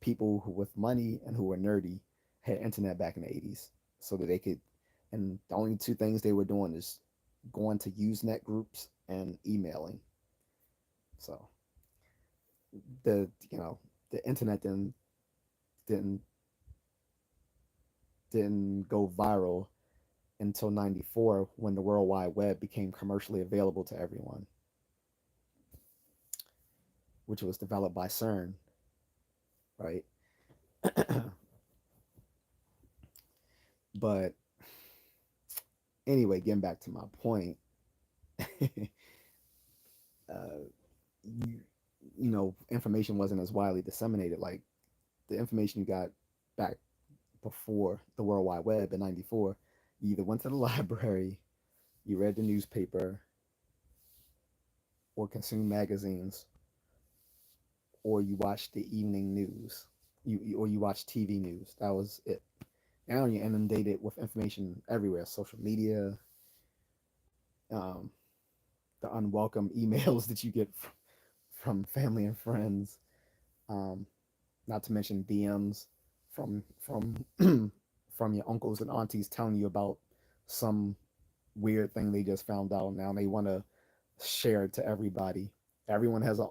S1: people who with money and who were nerdy had internet back in the 80s, so that they could. And the only two things they were doing is going to Usenet groups and emailing. So the the internet didn't didn't go viral until 94, when the World Wide Web became commercially available to everyone, which was developed by CERN, right? But anyway, getting back to my point, uh, you, information wasn't as widely disseminated. Like the information you got back before the World Wide Web in 94, you either went to the library, you read the newspaper, or consumed magazines, or you watched the evening news, or you watched TV news. That was it. Now you're inundated with information everywhere: social media, um, the unwelcome emails that you get from family and friends, um, not to mention DMs from from your uncles and aunties telling you about some weird thing they just found out. Now they want to share it to everybody. Everyone has a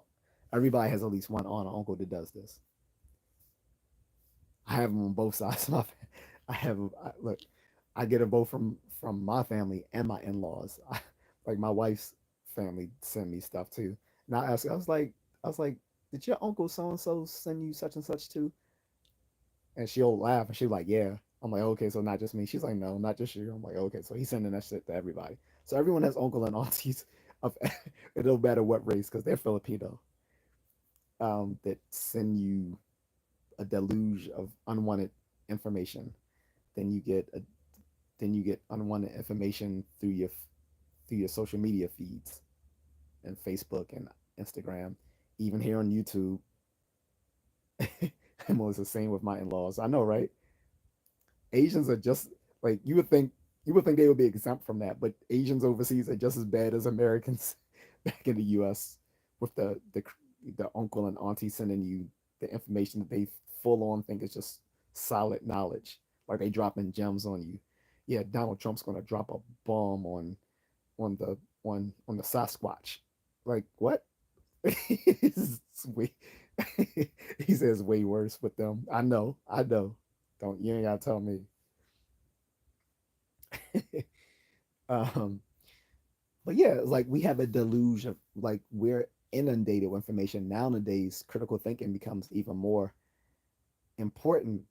S1: everybody has at least one aunt or uncle that does this. I have them on both sides. I have look, I get it both from my family and my in-laws. Like my wife's family send me stuff too. And I was like, did your uncle so and so send you such and such too? And she'll laugh and she's like, yeah. I'm like, okay, so not just me. She's like, no, not just you. I'm like, okay, so he's sending that shit to everybody. So everyone has uncle and aunties of it don't matter what race because they're Filipino, that send you a deluge of unwanted information. Then you get a then you get unwanted information through your social media feeds and Facebook and Instagram, even here on YouTube. I'm always the same with my in-laws. I know, right? Asians are just like you would think. You would think they would be exempt from that, but Asians overseas are just as bad as Americans back in the U.S. with the uncle and auntie sending you the information that they full on think is just solid knowledge, like they dropping gems on you. Yeah, Donald Trump's gonna drop a bomb on the on the Sasquatch. Like what? It's way, he says way worse with them. I know. Don't you ain't gotta tell me. um, but yeah, like we have a deluge of like we're inundated with information nowadays. Critical thinking becomes even more important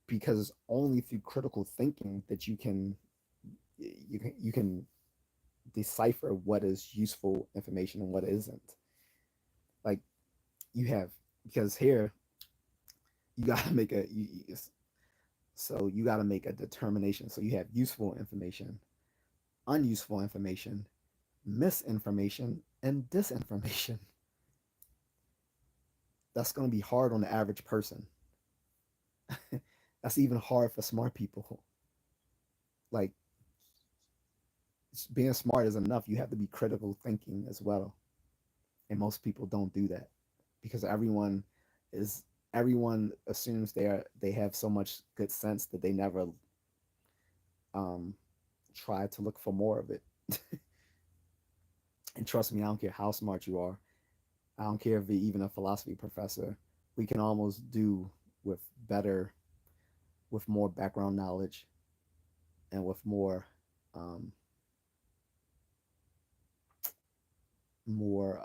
S1: because it's only through critical thinking that you can decipher what is useful information and what isn't. Like you have because here you gotta make a so you gotta make a determination. So you have useful information, unuseful information, misinformation, and disinformation. That's gonna be hard on the average person. That's even hard for smart people. Like being smart is enough. You have to be critical thinking as well, and most people don't do that because is everyone assumes they have so much good sense that they never um try to look for more of it. And trust me, I don't care how smart you are. I don't care if you're even a philosophy professor. We can almost do with better, with more background knowledge and with um, more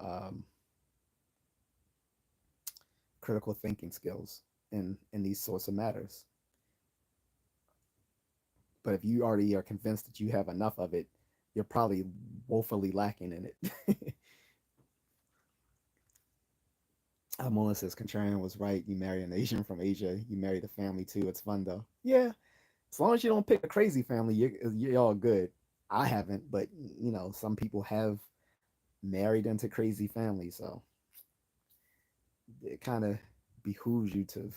S1: critical thinking skills in these sorts of matters. But if you already are convinced that you have enough of it, you're probably woefully lacking in it. Mola says Contrarian was right. You marry an Asian from Asia, you marry the family too. It's fun though. Yeah, as long as you don't pick a crazy family, you're all good. I haven't, but some people have married into crazy families, so it kind of behooves you to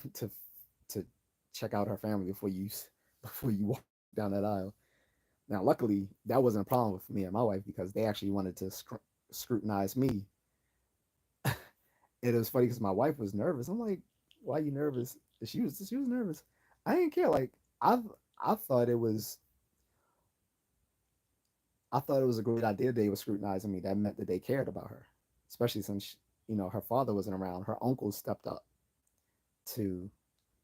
S1: check out her family before you walk down that aisle. Now, luckily, that wasn't a problem with me and my wife because they actually wanted to scrutinize me. It was funny because my wife was nervous. I'm like, "Why are you nervous?" She was nervous. I didn't care. Like I thought it was I thought it was a great idea they were scrutinizing me. That meant that they cared about her, especially since her father wasn't around. Her uncle stepped up to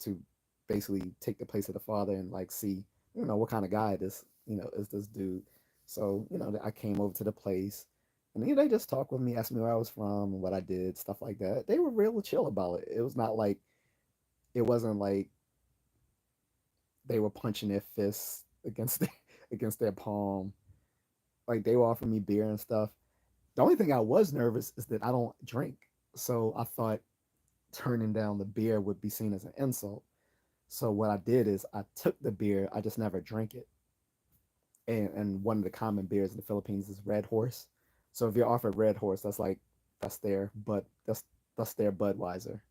S1: to basically take the place of the father and like see what kind of guy this is this dude. So I came over to the place, and they just talked with me, asked me where I was from and what I did, stuff like that. They were real chill about it. It wasn't like they were punching their fists against their palm. Like they were offering me beer and stuff. The only thing I was nervous is that I don't drink. So I thought turning down the beer would be seen as an insult. So what I did is I took the beer, I just never drank it. And one of the common beers in the Philippines is Red Horse. So if you're offered Red Horse, that's their that's their Budweiser,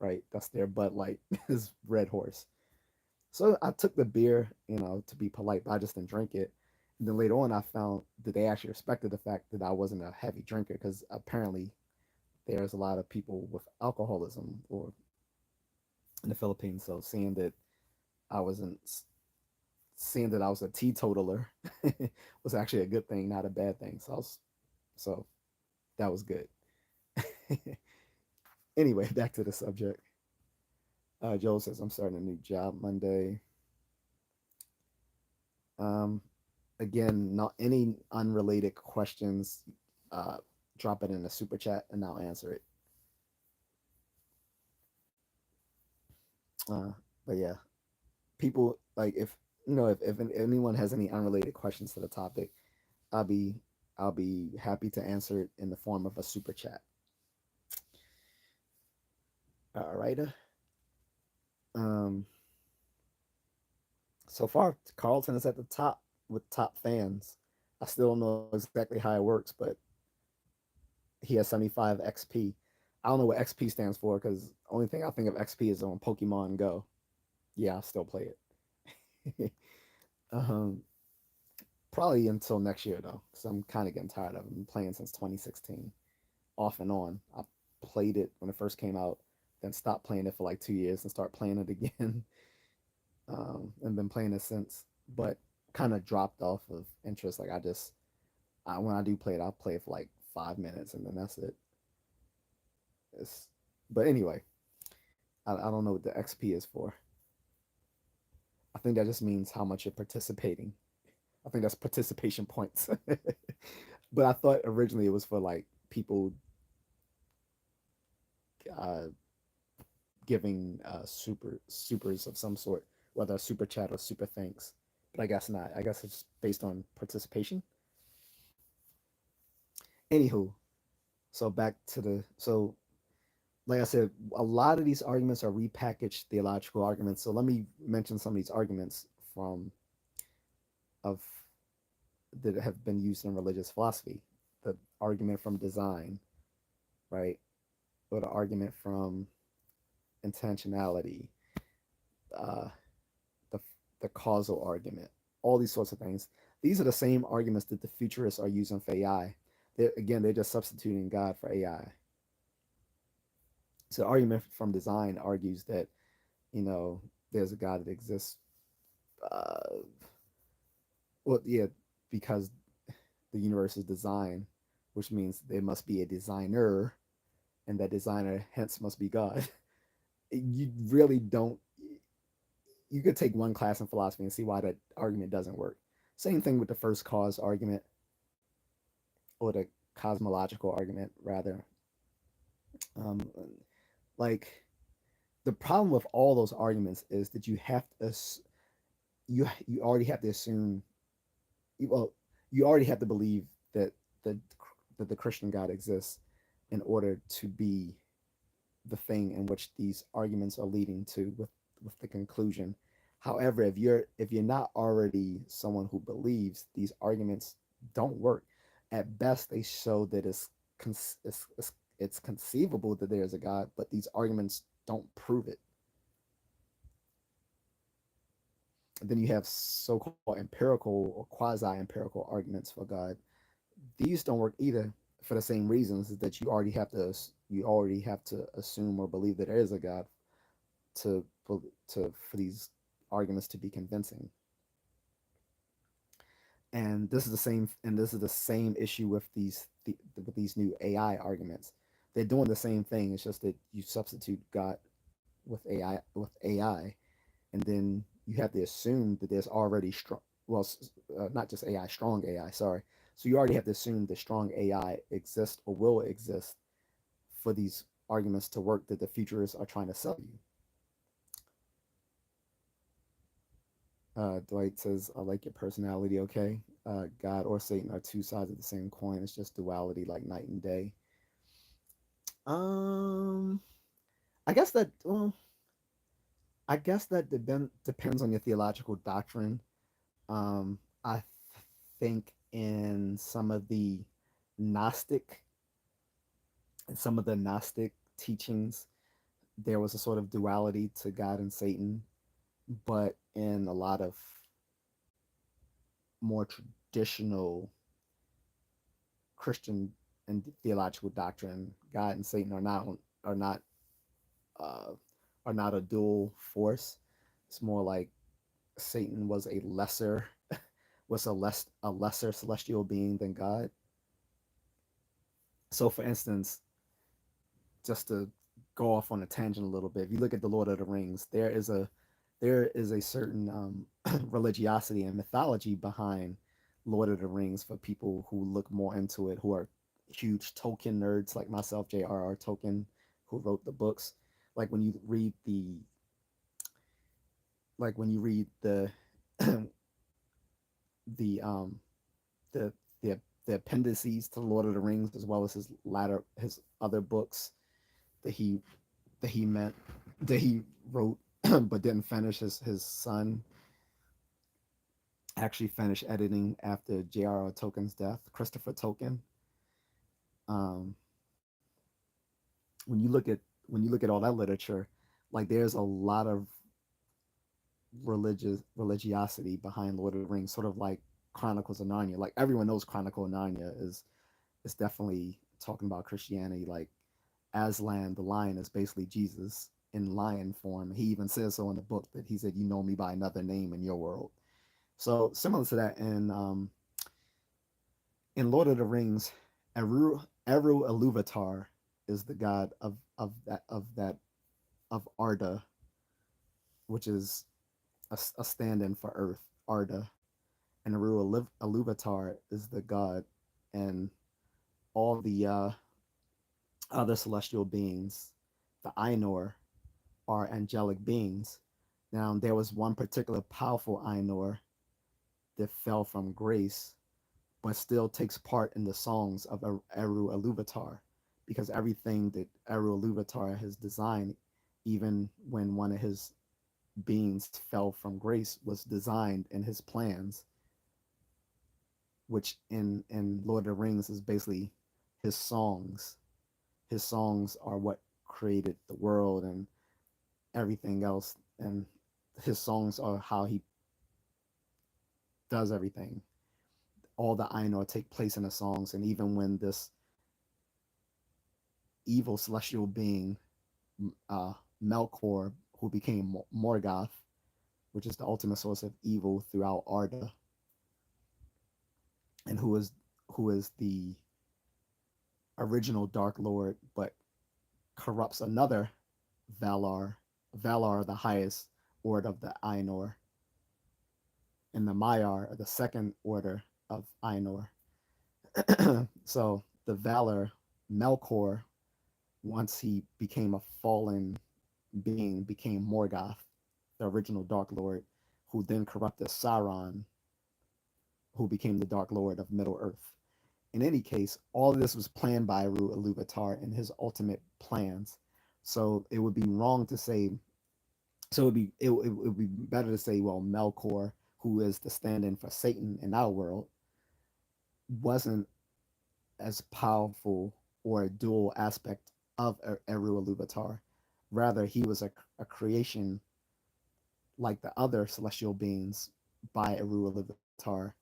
S1: right? That's their Bud Light is Red Horse. So I took the beer, to be polite, but I just didn't drink it. And then later on, I found that they actually respected the fact that I wasn't a heavy drinker because apparently there's a lot of people with alcoholism or in the Philippines. So I wasn't seeing that I was a teetotaler was actually a good thing, not a bad thing. So that was good. Anyway, back to the subject. Joel says I'm starting a new job Monday. Um, Again, not any unrelated questions. Uh, Drop it in the super chat and I'll answer it. Uh, but yeah, people like if anyone has any unrelated questions to the topic, I'll be I'll be happy to answer it in the form of a super chat. All right. Um, so far Carlton is at the top with top fans. I still don't know exactly how it works, but he has 75 XP. I don't know what XP stands for because only thing I think of XP is on Pokemon Go. Yeah, I still play it. um, Probably until next year though, because I'm kind of getting tired of it. I've been playing since 2016, off and on. I played it when it first came out, then stopped playing it for like 2 years and start playing it again, and been playing it since. But kind of dropped off of interest. Like when I do play it, I'll play it for like 5 minutes and then that's it. It's, but anyway, I don't know what the XP is for. I think that just means how much you're participating. I think that's participation points. But I thought originally it was for like people uh, giving supers of some sort, whether a super chat or super thanks. But I guess not. I guess it's based on participation. Anywho, so back to the so like I said, a lot of these arguments are repackaged theological arguments. So let me mention some of these arguments from of that have been used in religious philosophy. The argument from design, right? Or the argument from intentionality, uh, the the causal argument, all these sorts of things. These are the same arguments that the futurists are using for AI. Again, they're just substituting God for AI. So the argument from design argues that there's a God that exists. Uh, well, yeah, because the universe is designed, which means there must be a designer, and that designer hence must be God. You really don't. You could take one class in philosophy and see why that argument doesn't work. Same thing with the first cause argument, or the cosmological argument, rather. Um, like the problem with all those arguments is that you already have to assume well you already have to believe that the that the Christian God exists in order to be the thing in which these arguments are leading to with the conclusion. However, if you're not already someone who believes, these arguments don't work. At best, they show that it's conceivable that there is a God, but these arguments don't prove it. And then you have so-called empirical or quasi-empirical arguments for God. These don't work either for the same reasons, is that you already have to assume or believe that there is a God to for these arguments to be convincing. And this is the same issue with these new AI arguments. They're doing the same thing. It's just that you substitute God with AI, and then you have to assume that there's already strong. Well, not just AI, strong AI. Sorry. So you already have to assume that strong AI exists or will exist for these arguments to work that the futurists are trying to sell you. Dwight says, I like your personality, okay? God or Satan are two sides of the same coin. It's just duality like night and day. Um, I guess that, well, I guess that depends on your theological doctrine. I think in Gnostic, some of the Gnostic teachings, there was a sort of duality to God and Satan, but in a lot of more traditional Christian and theological doctrine, God and Satan are not uh, are not a dual force. It's more like Satan was a lesser celestial being than God. So, for instance, just to go off on a tangent a little bit, if you look at the Lord of the Rings, there is a certain religiosity and mythology behind Lord of the Rings for people who look more into it, who are huge Tolkien nerds like myself, J.R.R. Tolkien, who wrote the books. Like when you read the like when you read the the the the appendices to Lord of the Rings, as well as his other books that he meant that he wrote but didn't finish. His son actually finished editing after J.R.R. Tolkien's death, Christopher Tolkien. Um, when you look at all that literature, like there's a lot of religiosity behind Lord of the Rings, sort of like Chronicles of Narnia. Like everyone knows Chronicle of Narnia is definitely talking about Christianity. Like Aslan, the lion, is basically Jesus in lion form. He even says so in the book that he said, "You know me by another name in your world." So similar to that in Lord of the Rings, Eru Iluvatar is the god of Arda, which is a stand-in for Earth, Arda, and Eru Iluvatar is the god, and all the other celestial beings, the Ainur, are angelic beings. Now, there was one particular powerful Ainur that fell from grace, but still takes part in the songs of Eru Iluvatar, because everything that Eru Iluvatar has designed, even when one of his beings fell from grace, was designed in his plans, which in Lord of the Rings is basically his songs. His songs are what created the world and everything else, and his songs are how he does everything. All the Ainur take place in the songs, and even when this evil celestial being, uh, Melkor, who became Morgoth, which is the ultimate source of evil throughout Arda, and who is the original Dark Lord, but corrupts another Valar, Valar the highest order of the Ainur, and the Maiar are the second order of Ainur. So the Valar, Melkor, once he became a fallen being, became Morgoth, the original Dark Lord, who then corrupted Sauron, who became the Dark Lord of Middle Earth. In any case, all of this was planned by Eru Iluvatar and his ultimate plans. So it would be wrong to say. So it would be better to say, well, Melkor, who is the stand-in for Satan in our world, wasn't as powerful or a dual aspect of Eru Iluvatar. Rather, he was a creation like the other celestial beings by Eru Iluvatar,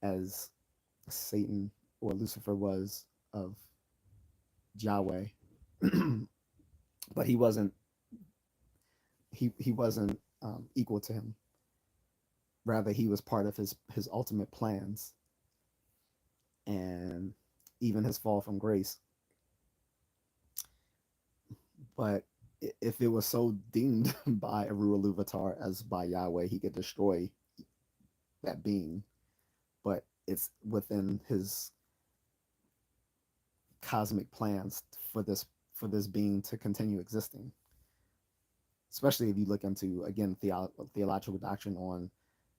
S1: as Satan or Lucifer was of Yahweh. But he wasn't equal to him. Rather, he was part of his ultimate plans, and even his fall from grace. But if it was so deemed by Eru Iluvatar as by Yahweh, he could destroy that being. But it's within his cosmic plans for this being to continue existing. Especially if you look into, again, theological doctrine on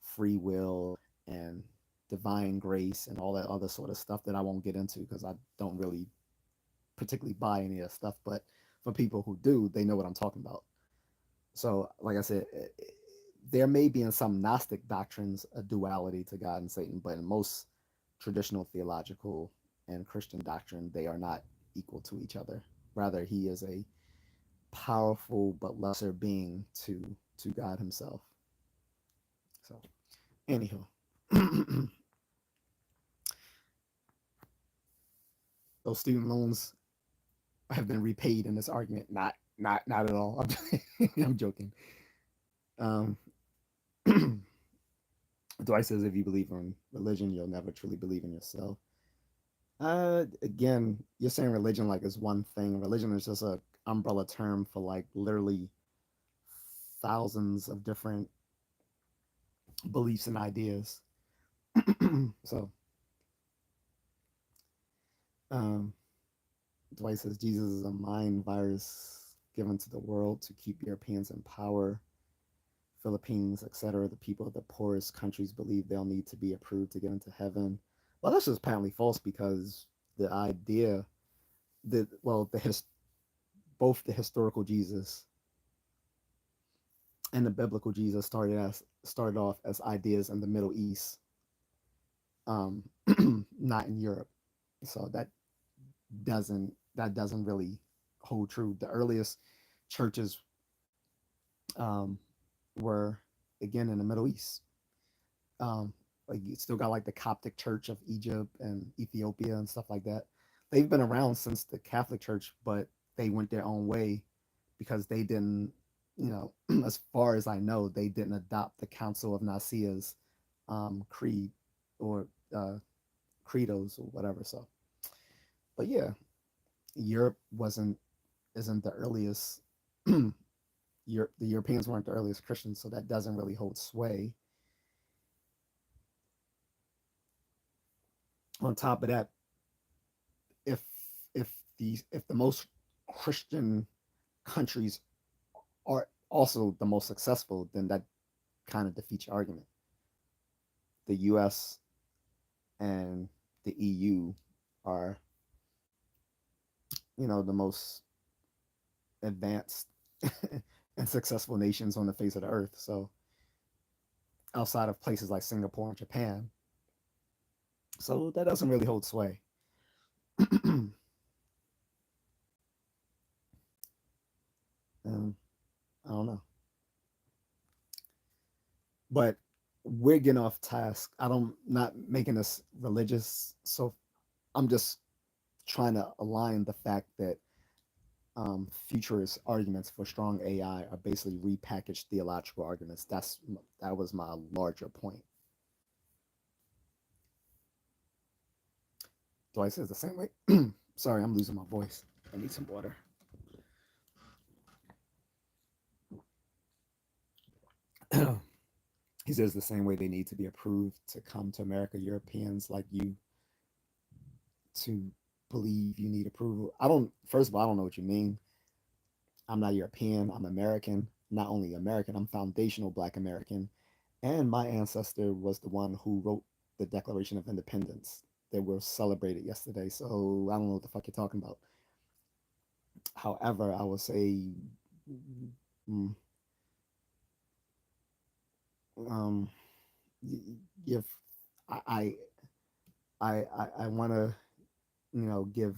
S1: free will and divine grace and all that other sort of stuff that I won't get into because I don't really particularly buy any of that stuff. But for people who do, they know what I'm talking about. So, like I said, there may be in some Gnostic doctrines a duality to God and Satan, but in most traditional theological and Christian doctrine, they are not equal to each other. Rather, he is a powerful but lesser being to God Himself. So, anywho, those student loans have been repaid in this argument. Not at all. I'm joking. Um, Dwight says if you believe in religion, you'll never truly believe in yourself. Again, you're saying religion like is one thing. Religion is just a umbrella term for like literally thousands of different beliefs and ideas. So, um, Dwight says Jesus is a mind virus given to the world to keep Europeans in power. Philippines, etc. The people of the poorest countries believe they'll need to be approved to get into heaven. Well, that's just patently false because the idea that, well, both the historical Jesus and the biblical Jesus started off as ideas in the Middle East, um, not in Europe. So that doesn't really hold true. The earliest churches um, were again in the Middle East. Um, Like you still got like the Coptic Church of Egypt and Ethiopia and stuff like that. They've been around since the Catholic Church, but they went their own way because they didn't, you know, as far as I know, they didn't adopt the Council of Nicaea's creed or credos or whatever. So, but yeah, Europe wasn't isn't the earliest. The Europeans weren't the earliest Christians, so that doesn't really hold sway. On top of that, if if the most Christian countries are also the most successful, then that kind of defeats your argument. The U.S. and the EU are, the most advanced and successful nations on the face of the earth. So outside of places like Singapore and Japan, so that doesn't really hold sway. I don't know, but we're getting off task. I don't not making us religious, so I'm just trying to align the fact that futurist arguments for strong AI are basically repackaged theological arguments. That was my larger point. Do I say it the same way? Sorry, I'm losing my voice. I need some water. He says the same way they need to be approved to come to America. Europeans like you to believe you need approval. I don't. First of all, I don't know what you mean. I'm not European. I'm American. Not only American, I'm foundational Black American, and my ancestor was the one who wrote the Declaration of Independence that was celebrated yesterday. So I don't know what the fuck you're talking about. However, I will say, mm, um, if I I want to give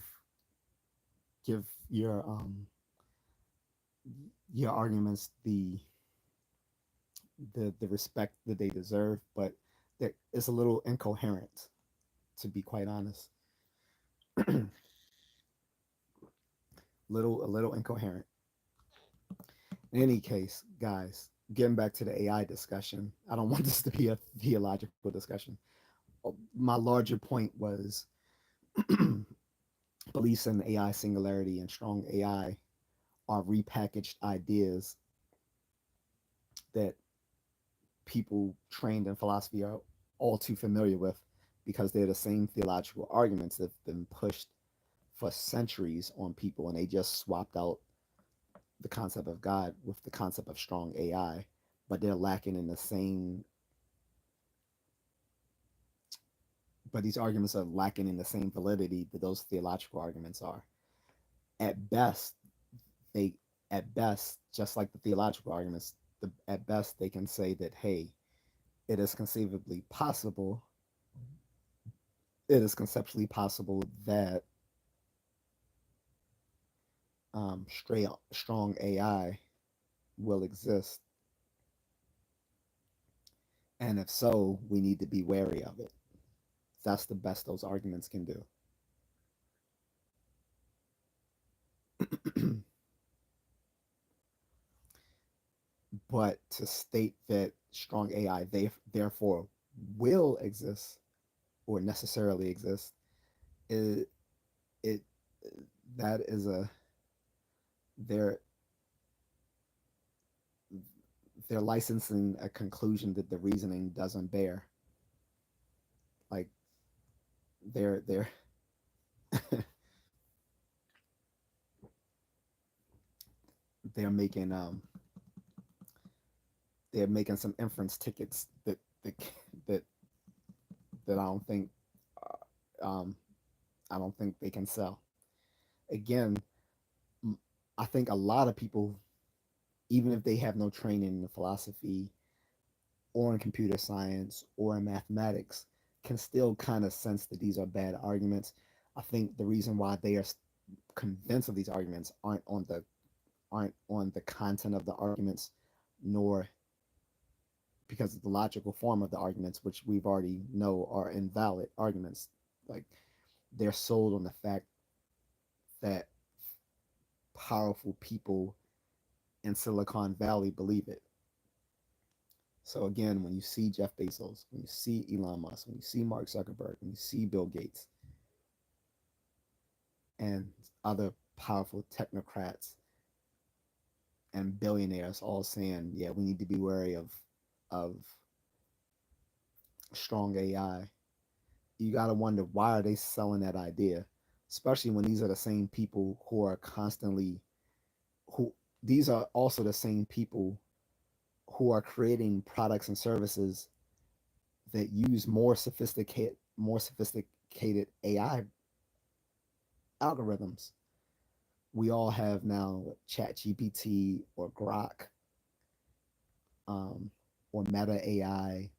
S1: your arguments the respect that they deserve, but it's a little incoherent, to be quite honest. A little incoherent. In any case, guys, getting back to the AI discussion, I don't want this to be a theological discussion. My larger point was beliefs in AI singularity and strong AI are repackaged ideas that people trained in philosophy are all too familiar with because they're the same theological arguments that have been pushed for centuries on people, and they just swapped out the concept of God with the concept of strong AI, but they're lacking in the same. But these arguments are lacking in the same validity that those theological arguments are. At best, they at best, just like the theological arguments, at best they can say that hey, it is conceivably possible, it is conceptually possible that strong AI will exist, and if so, we need to be wary of it. That's the best those arguments can do. But to state that strong AI therefore will exist or necessarily exist, it, it that is a they're they're licensing a conclusion that the reasoning doesn't bear. Like they're they're making they're making some inference tickets that that um I don't think they can sell. Again, I think a lot of people, even if they have no training in philosophy or in computer science or in mathematics, can still kind of sense that these are bad arguments. I think the reason why they are convinced of these arguments aren't on the content of the arguments, nor because of the logical form of the arguments, which we've already know are invalid arguments. Like they're sold on the fact that powerful people in Silicon Valley believe it. So again, when you see Jeff Bezos, when you see Elon Musk, when you see Mark Zuckerberg, when you see Bill Gates and other powerful technocrats and billionaires all saying, yeah, we need to be wary of strong AI, you got to wonder, why are they selling that idea? Especially when these are the same people who are constantly who these are also the same people who are creating products and services that use more sophisticated AI algorithms. We all have now ChatGPT or Grok, um, or Meta AI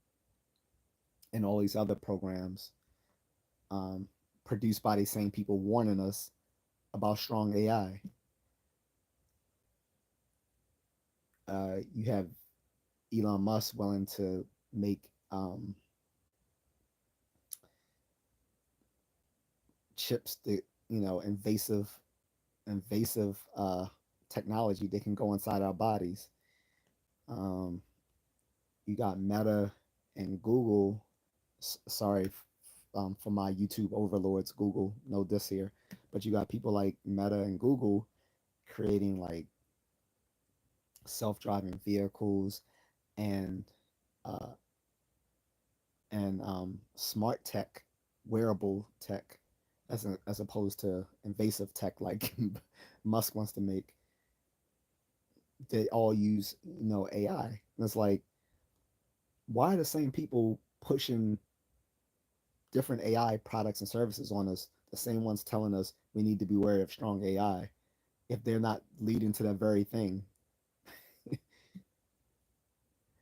S1: and all these other programs, um, produced by these same people warning us about strong AI. You have Elon Musk willing to make chips that, invasive technology that can go inside our bodies. Um, you got Meta and Google. Sorry, for my YouTube overlords, Google, no diss here, but you got people like Meta and Google creating like self-driving vehicles and uh, smart tech, wearable tech, as opposed to invasive tech like Musk wants to make. They all use AI, and it's like, why are the same people pushing different AI products and services on us, the same ones telling us we need to be wary of strong AI, if they're not leading to that very thing?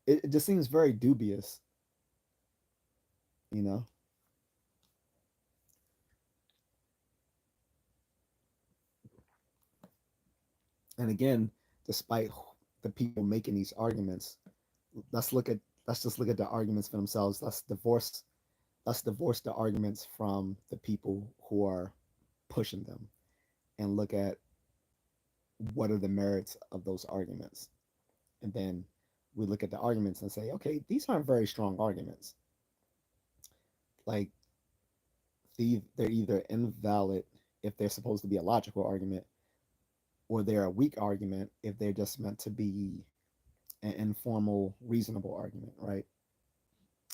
S1: It just seems very dubious, you know. And again, despite the people making these arguments, let's look at let's just look at the arguments for themselves. Let's divorce the arguments from the people who are pushing them, and look at what are the merits of those arguments. And then we look at the arguments and say, okay, these aren't very strong arguments. Like they're either invalid if they're supposed to be a logical argument, or they're a weak argument if they're just meant to be an informal, reasonable argument, right?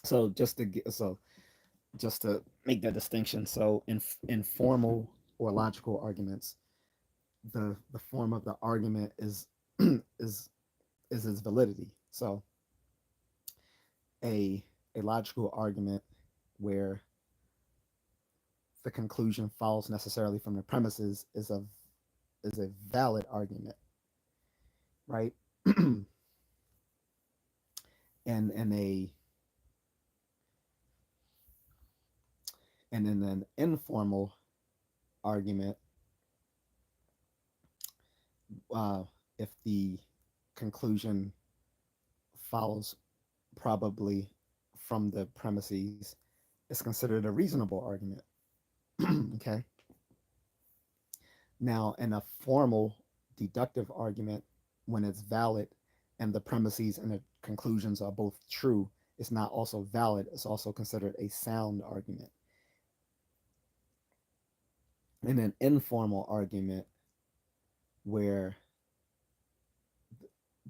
S1: So just to make that distinction, so in informal or logical arguments, the form of the argument is is is its validity. So a a logical argument where the conclusion follows necessarily from the premises is a valid argument, right? and and a and in an informal argument, uh, if the conclusion follows probably from the premises, it's considered a reasonable argument. Okay. Now, in a formal deductive argument, when it's valid and the premises and the conclusions are both true, it's not also valid. It's also considered a sound argument. In an informal argument, where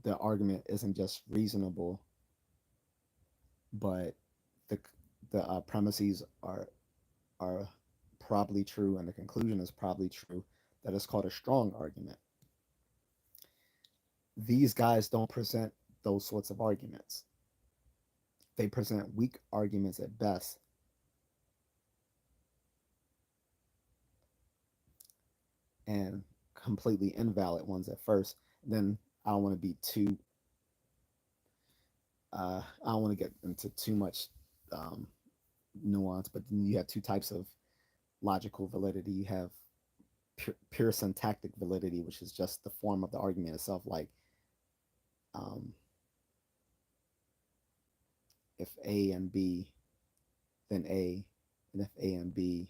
S1: the argument isn't just reasonable, but the the premises are probably true and the conclusion is probably true, that is called a strong argument. These guys don't present those sorts of arguments. They present weak arguments at best, and completely invalid ones at first. Then I don't want to be too I don't want to get into too much um, nuance, but then you have two types of logical validity. You have pure syntactic validity, which is just the form of the argument itself, like um, if A and B, then A, and if A and B,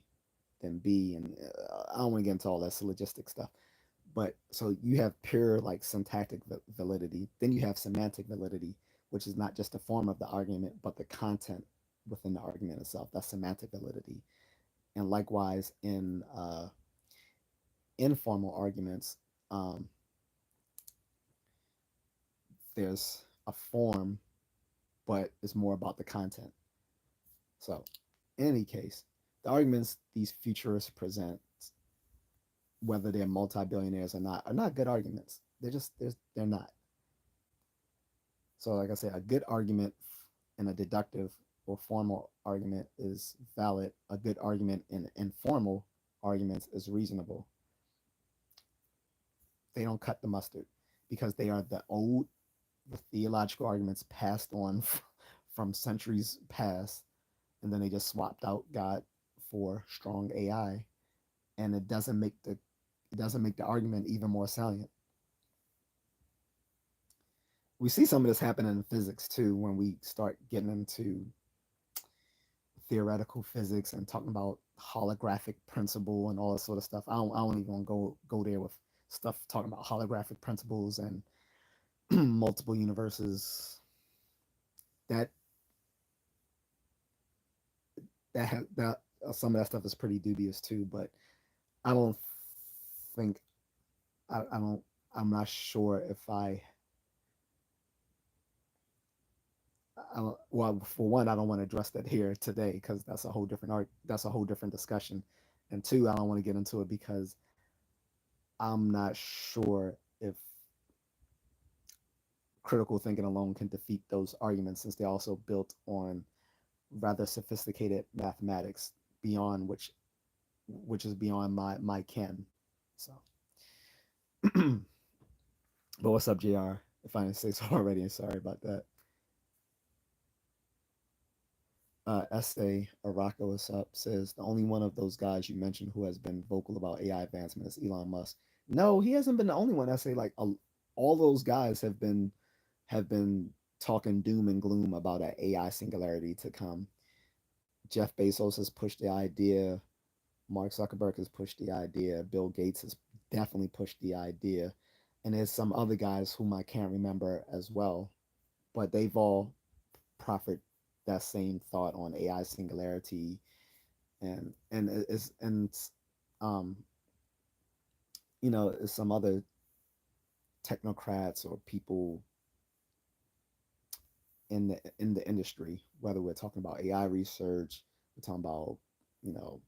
S1: then B, and I don't want to get into all that syllogistic stuff. But so you have pure like syntactic validity, then you have semantic validity, which is not just the form of the argument, but the content within the argument itself. That's semantic validity. And likewise, in informal arguments, um, there's a form, but it's more about the content. So, in any case, the arguments these futurists present, whether they're multi-billionaires or not, are not good arguments. They're not. So, like I said, a good argument in a deductive or formal argument is valid. A good argument in informal arguments is reasonable. They don't cut the mustard because they are the theological arguments passed on from centuries past, and then they just swapped out God for strong AI, and it doesn't make the argument even more salient. We see some of this happen in physics too when we start getting into theoretical physics and talking about holographic principle and all that sort of stuff. I don't even go there with stuff talking about holographic principles and multiple universes. That that some of that stuff is pretty dubious too. But I don't think I don't. I'm not sure if well, for one, I don't want to address that here today because that's a whole different art. That's a whole different discussion. And two, I don't want to get into it because I'm not sure if critical thinking alone can defeat those arguments since they're also built on rather sophisticated mathematics beyond which is beyond my ken. So, but what's up, Jr? If I didn't say so already, sorry about that. Essay Araka, what's up, says the only one of those guys you mentioned who has been vocal about AI advancement is Elon Musk. No, he hasn't been the only one. Essay like all those guys have been talking doom and gloom about an AI singularity to come. Jeff Bezos has pushed the idea. Mark Zuckerberg has pushed the idea. Bill Gates has definitely pushed the idea. And there's some other guys whom I can't remember as well, but they've all proffered that same thought on AI singularity um some other technocrats or people in the industry, whether we're talking about AI research, we're talking about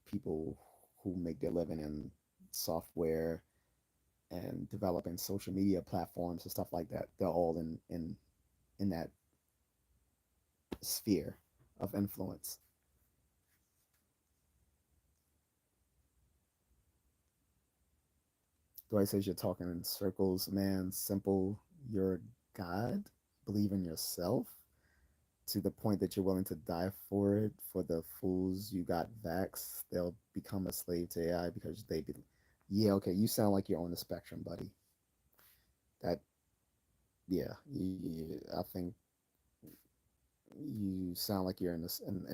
S1: people who make their living in software and developing social media platforms and stuff like that. They're all in that sphere of influence. Dwight says you're talking in circles, man. Simple, you're God. Believe in yourself to the point that you're willing to die for it. For the fools you got vax, they'll become a slave to AI because they be. Yeah, okay. You sound like you're on the spectrum, buddy. That yeah, I think you sound like you're in the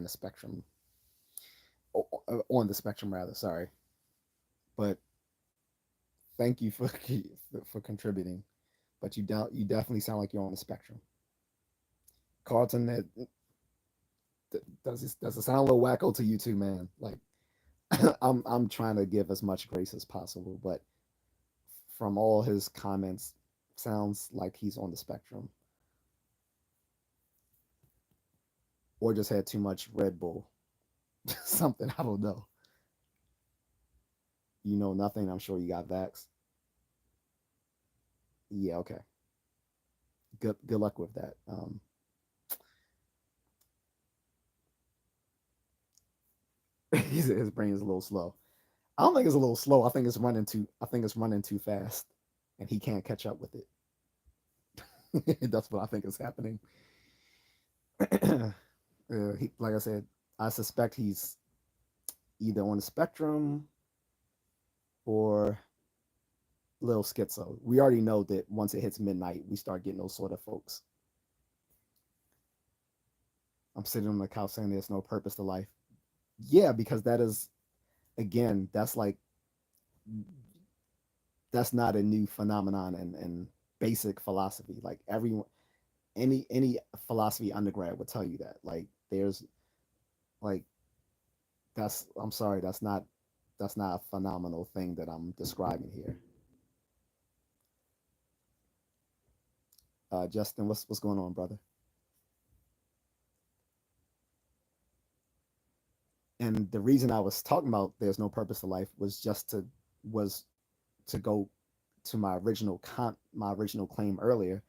S1: spectrum, on the spectrum rather. Sorry, but thank you for for contributing. But you definitely sound like you're on the spectrum. Carlton, does it sound a little wacko to you too, man? Like I'm trying to give as much grace as possible, but from all his comments, sounds like he's on the spectrum or just had too much Red Bull, something I don't know. You know nothing. I'm sure you got vax. Yeah, okay. Good luck with that. His brain is a little slow. I don't think it's a little slow. I think it's running too fast, and he can't catch up with it. That's what I think is happening. Like I said, I suspect he's either on the spectrum or a little schizo. We already know that once it hits midnight, we start getting those sort of folks. I'm sitting on the couch saying there's no purpose to life. Yeah, because that is, again, that's like, that's not a new phenomenon in basic philosophy. Like everyone, any philosophy undergrad would tell you that. Like there's like that's I'm sorry, that's not a phenomenal thing that I'm describing here. Justin, what's going on, brother? And the reason I was talking about there's no purpose to life was to go to my original claim earlier,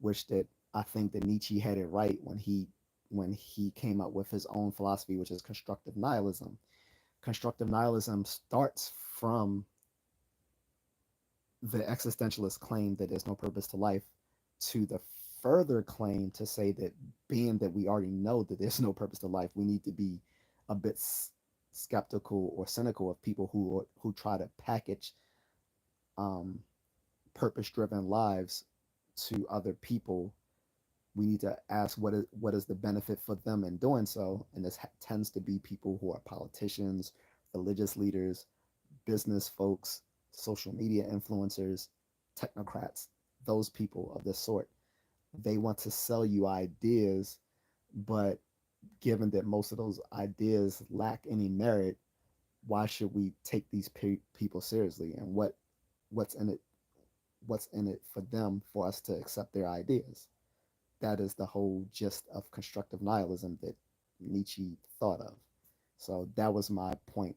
S1: which that I think that Nietzsche had it right when he came up with his own philosophy, which is constructive nihilism. Constructive nihilism starts from the existentialist claim that there's no purpose to life to the further claim to say that being that we already know that there's no purpose to life, we need to be a bit skeptical or cynical of people who try to package um, purpose-driven lives to other people. We need to ask what is the benefit for them in doing so, and this tends to be people who are politicians, religious leaders, business folks, social media influencers, technocrats, those people of this sort. They want to sell you ideas, but given that most of those ideas lack any merit, why should we take these people seriously? And what's in it? What's in it for them for us to accept their ideas? That is the whole gist of constructive nihilism that Nietzsche thought of. So that was my point,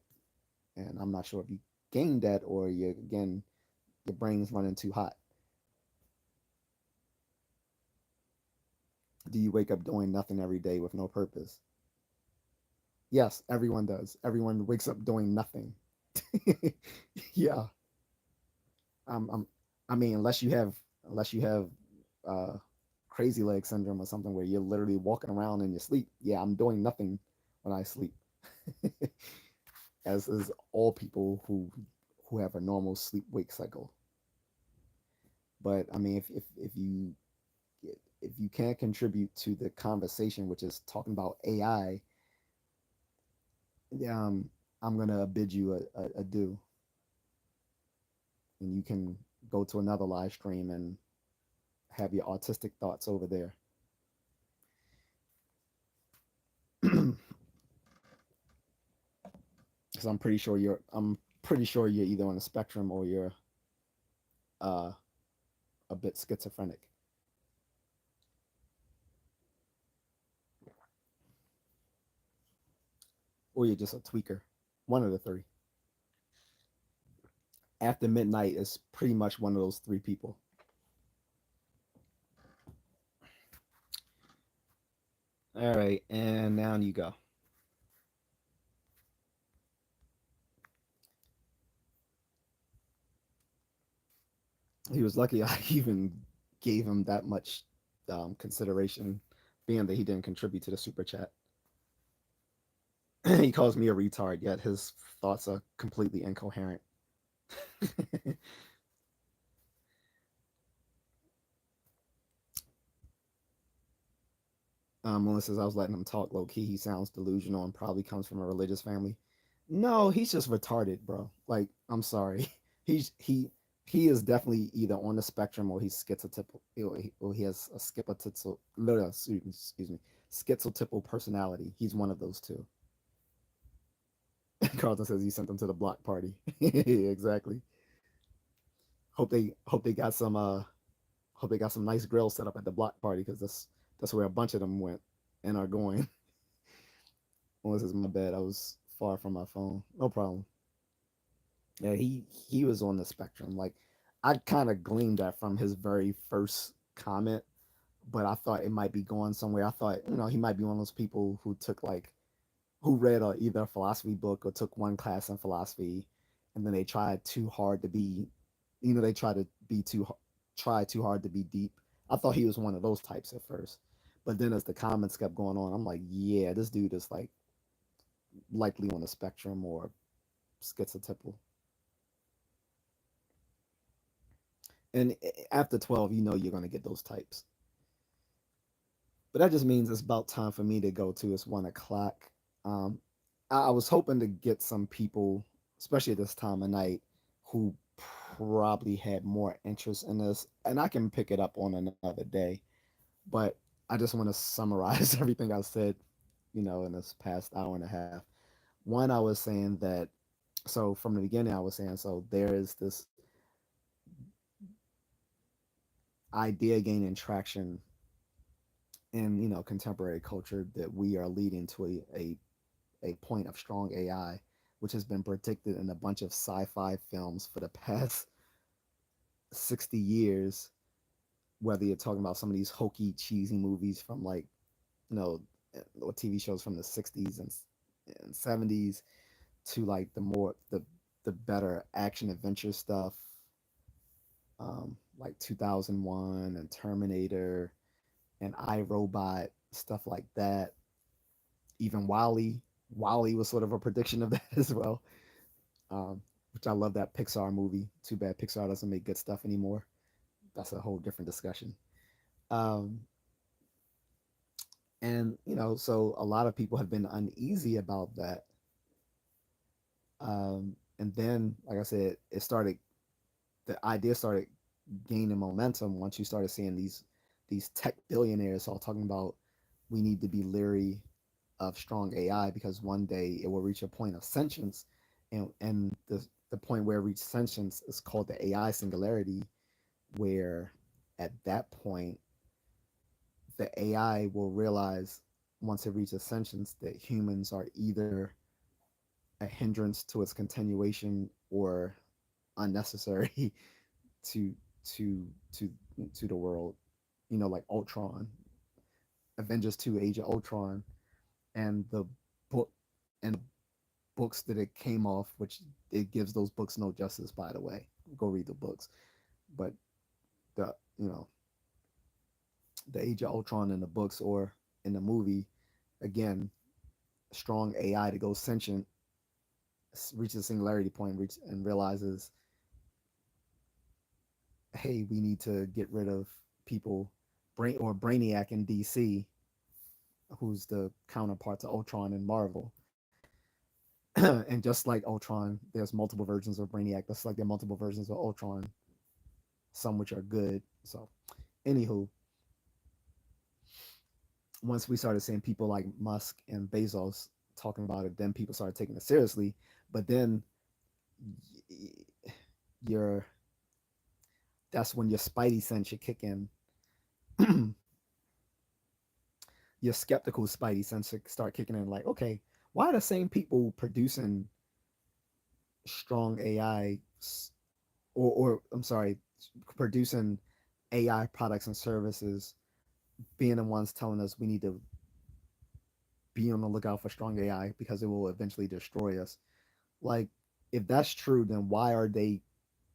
S1: and I'm not sure if you gained that or you again your brain's running too hot. Do you wake up doing nothing every day with no purpose? Yes, everyone does. Everyone wakes up doing nothing. Yeah. I'm I mean, unless you have uh, crazy leg syndrome or something where you're literally walking around in your sleep. Yeah, I'm doing nothing when I sleep, as is all people who have a normal sleep wake cycle. But I mean, if you can't contribute to the conversation, which is talking about AI, um, I'm gonna bid you a do, and you can go to another live stream and have your autistic thoughts over there. Because I'm pretty sure you're either on the spectrum or you're uh, a bit schizophrenic, or you're just a tweaker. One of the three. After midnight is pretty much one of those three people. All right, and now you go. He was lucky I even gave him that much consideration, being that he didn't contribute to the super chat. He calls me a retard, yet his thoughts are completely incoherent. Melissa says I was letting him talk low key. He sounds delusional and probably comes from a religious family. No, he's just retarded, bro. Like, I'm sorry. He's he is definitely either on the spectrum or he's schizotypal, or he has a schizotypal, excuse me, schizotypal personality. He's one of those two. Carlton says he sent them to the block party. Exactly. Hope they got some nice grills set up at the block party because that's where a bunch of them went and are going. Well, this is my bad. I was far from my phone. No problem. Yeah, he was on the spectrum. Like I kind of gleaned that from his very first comment, but I thought it might be going somewhere. I thought, he might be one of those people who took like who read either a philosophy book or took one class in philosophy, and then they tried too hard to be, they try too hard to be deep. I thought he was one of those types at first, but then as the comments kept going on, I'm like, yeah, this dude is like likely on the spectrum or schizotypal. And after 12, you're gonna get those types. But that just means it's about time for me to go to. It's 1 o'clock. Um, I was hoping to get some people, especially at this time of night, who probably had more interest in this, and I can pick it up on another day. But I just want to summarize everything I said, in this past hour and a half. One, I was saying that, so from the beginning, I was saying, so there is this idea gaining traction in, contemporary culture that we are leading to a point of strong AI, which has been predicted in a bunch of sci-fi films for the past 60 years, whether you're talking about some of these hokey, cheesy movies from like, you know, or TV shows from the 60s and 70s to like the better action adventure stuff, like 2001 and Terminator and iRobot, stuff like that. Even Wally. Wally was sort of a prediction of that as well, which I love that Pixar movie. Too bad Pixar doesn't make good stuff anymore. That's a whole different discussion. Um, and so a lot of people have been uneasy about that. And then, like I said, the idea started gaining momentum once you started seeing these tech billionaires all talking about we need to be leery of strong AI because one day it will reach a point of sentience, and the point where it reaches sentience is called the AI singularity, where at that point the AI will realize once it reaches sentience that humans are either a hindrance to its continuation or unnecessary to to to to the world. Like Ultron, Avengers 2, Age of Ultron, and the book and the books that it came off, which it gives those books no justice, by the way. Go read the books. But the you know the Age of Ultron in the books or in the movie, again, strong AI to go sentient reaches a singularity point, and realizes, hey, we need to get rid of people, Brainiac in DC, who's the counterpart to Ultron in Marvel. And just like Ultron, there's multiple versions of Brainiac. Just like there are multiple versions of Ultron, some which are good. So, anywho, once we started seeing people like Musk and Bezos talking about it, then people started taking it seriously. But then your that's when your spidey sense should kick in. Your skeptical spidey sense should start kicking in. Like, okay, why are the same people producing strong AI, or I'm sorry, producing AI products and services, being the ones telling us we need to be on the lookout for strong AI because it will eventually destroy us? Like, if that's true, then why are they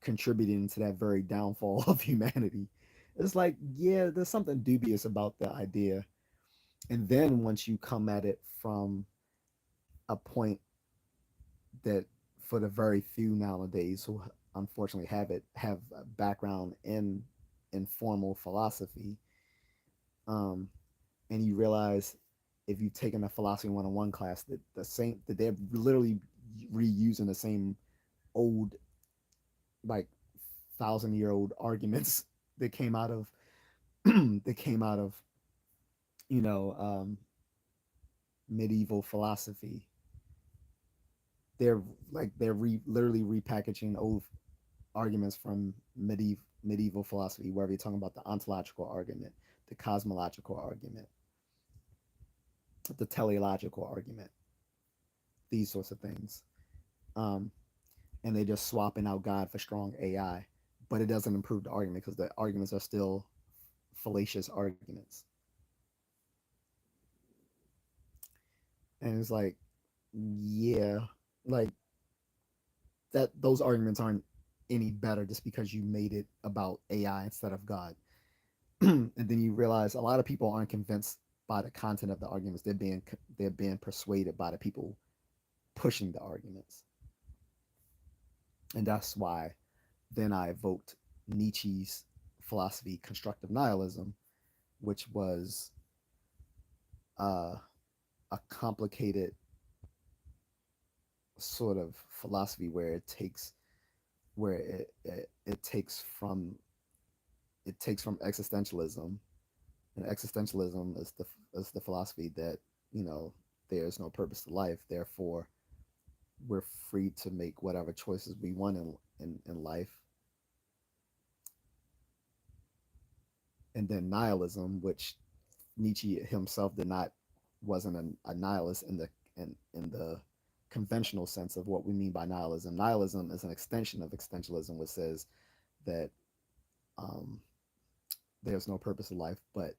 S1: contributing to that very downfall of humanity? It's like, yeah, there's something dubious about the idea. And then once you come at it from a point that, for the very few nowadays who unfortunately have a background in formal philosophy, um, and you realize, if you've taken a philosophy 101 class, that they're literally reusing the same old, like, 1,000-year old arguments that came out of that came out of you know um, medieval philosophy. They're literally repackaging old arguments from medieval philosophy, wherever you're talking about the ontological argument, the cosmological argument, the teleological argument, these sorts of things. Um, and they're just swapping out God for strong AI, but it doesn't improve the argument because the arguments are still fallacious arguments. And it's like, yeah, like that. Those arguments aren't any better just because you made it about AI instead of God. And then you realize a lot of people aren't convinced by the content of the arguments. They're being persuaded by the people pushing the arguments, and that's why then I evoked Nietzsche's philosophy, constructive nihilism, which was uh, a complicated sort of philosophy where it takes from existentialism, and existentialism is the philosophy that, you know, there's no purpose to life, therefore we're free to make whatever choices we want in life. And then nihilism, which Nietzsche himself did not wasn't a nihilist in the conventional sense of what we mean by nihilism. Nihilism is an extension of existentialism, which says that um, there's no purpose in life, but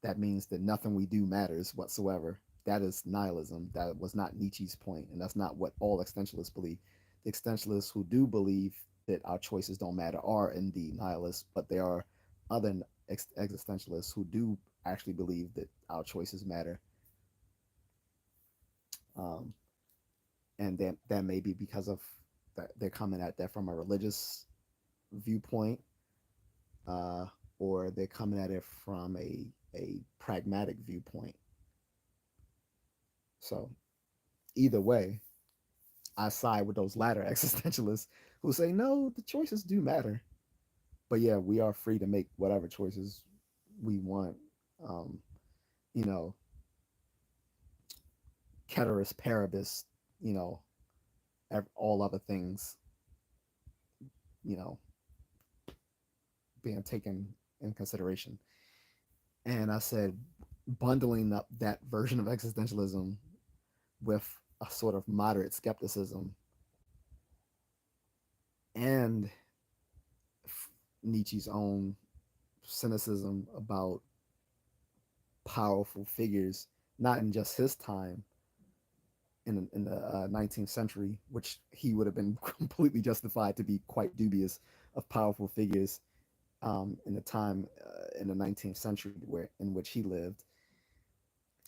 S1: that means that nothing we do matters whatsoever. That is nihilism. That was not Nietzsche's point, and that's not what all existentialists believe. The existentialists who do believe that our choices don't matter are indeed nihilists, but there are other existentialists who do actually believe that our choices matter. Um, and that may be because of that they're coming at that from a religious viewpoint, uh, or they're coming at it from a pragmatic viewpoint. So either way, I side with those latter existentialists who say no, the choices do matter. But yeah, we are free to make whatever choices we want. Um, you know, ceteris paribus, you know, all other things, you know, being taken in consideration. And I said, bundling up that version of existentialism with a sort of moderate skepticism and Nietzsche's own cynicism about powerful figures, not in just his time in the 19th century, which he would have been completely justified to be quite dubious of powerful figures in the time in the 19th century where in which he lived,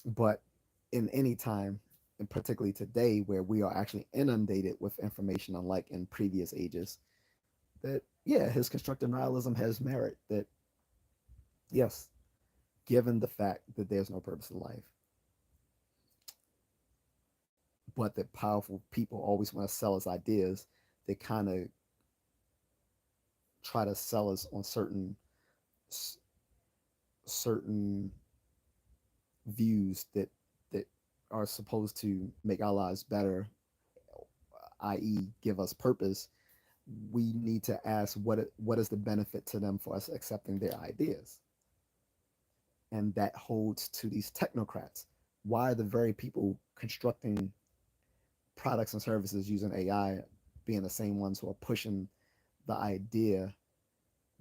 S1: but in any time, and particularly today, where we are actually inundated with information, unlike in previous ages, that yeah, his constructive nihilism has merit. That yes, given the fact that there's no purpose in life, but that powerful people always want to sell us ideas, they kind of try to sell us on certain views that are supposed to make our lives better, i.e., give us purpose. We need to ask what is the benefit to them for us accepting their ideas, and that holds to these technocrats. Why are the very people constructing products and services using AI being the same ones who are pushing the idea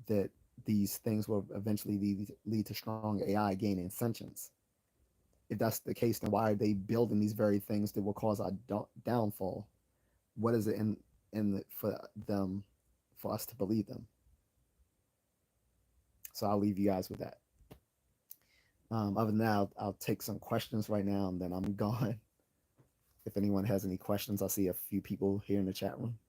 S1: that these things will eventually lead to strong AI gaining sentience? If that's the case, then why are they building these very things that will cause our downfall? What is it for them for us to believe them? So I'll leave you guys with that. Other than that, I'll take some questions right now, and then I'm gone. If anyone has any questions, I see a few people here in the chat room.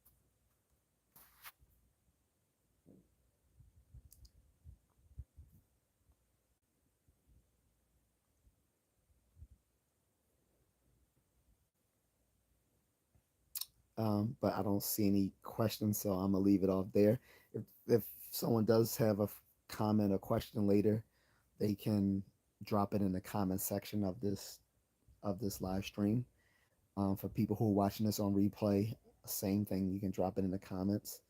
S1: But I don't see any questions, so I'm gonna leave it off there. If someone does have a comment or question later, they can drop it in the comment section of this live stream. For people who are watching this on replay, same thing. You can drop it in the comments.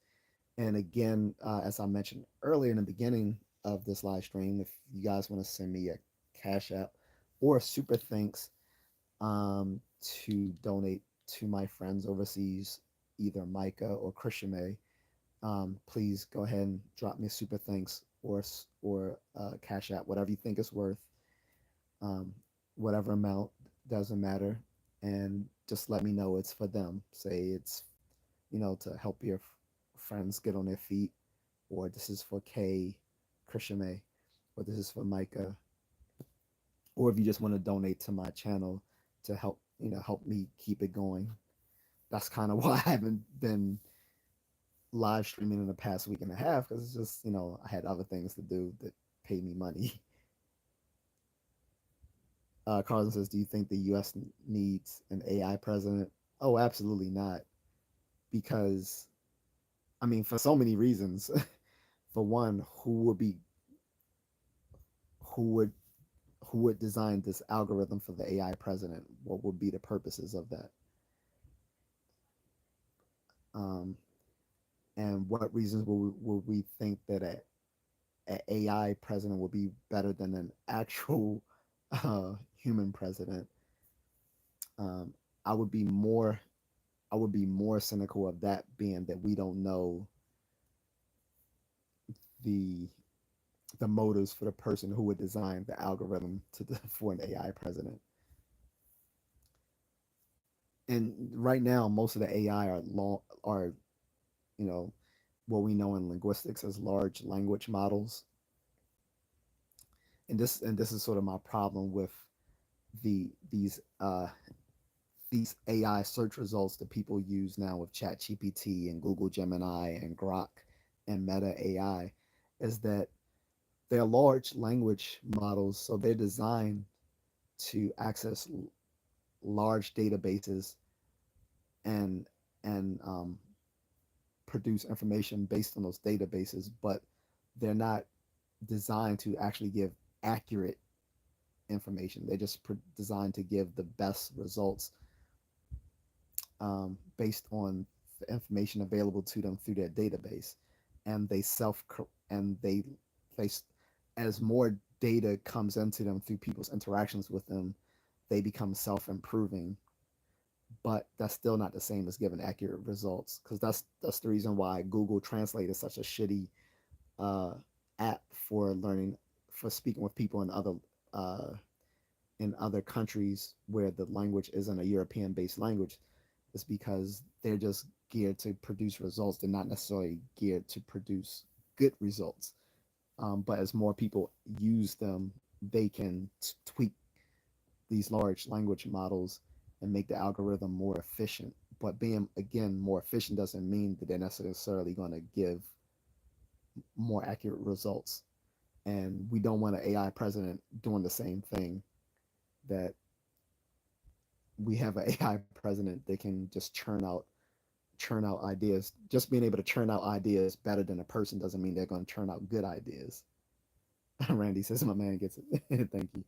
S1: And again, as I mentioned earlier in the beginning of this live stream, if you guys want to send me a Cash App or a Super Thanks to donate to my friends overseas, either Micah or Christian May, please go ahead and drop me a Super Thanks or Cash App, whatever you think it's worth, um, whatever amount, doesn't matter, and just let me know it's for them. Say it's, to help your friends get on their feet, or this is for Kay, Christian May, or this is for Micah, or if you just want to donate to my channel to help me keep it going. That's kind of why I haven't been live streaming in the past week and a half, because it's just, I had other things to do that pay me money. Carlson says, "Do you think the U.S. needs an AI president?" Oh, absolutely not. Because I mean, for so many reasons. For one, who would who would design this algorithm for the AI president? What would be the purposes of that? Um, and what reasons will we think that a AI president will be better than an actual human president? Um, I would be more I would be more cynical of that being that we don't know the the motives for the person who would design the algorithm for an AI president. And right now, most of the AI are you know what we know in linguistics as large language models. And this is sort of my problem with the these AI search results that people use now with ChatGPT and Google Gemini and Grok and Meta AI, is that they're large language models, so they're designed to access large databases and and produce information based on those databases, but they're not designed to actually give accurate information. They're just designed to give the best results based on the information available to them through their database, and and they as more data comes into them through people's interactions with them, they become self improving. But that's still not the same as giving accurate results, because that's the reason why Google Translate is such a shitty uh, app for learning, for speaking with people uh, in other countries where the language isn't a European based language, is because they're just geared to produce results. They're not necessarily geared to produce good results. But as more people use them, they can tweak these large language models and make the algorithm more efficient. But being, again, more efficient doesn't mean that they're necessarily going to give more accurate results. And we don't want an AI president doing the same thing, that we have an AI president that can just churn out ideas. Just being able to churn out ideas better than a person doesn't mean they're going to churn out good ideas. Randy says my man gets it. Thank you.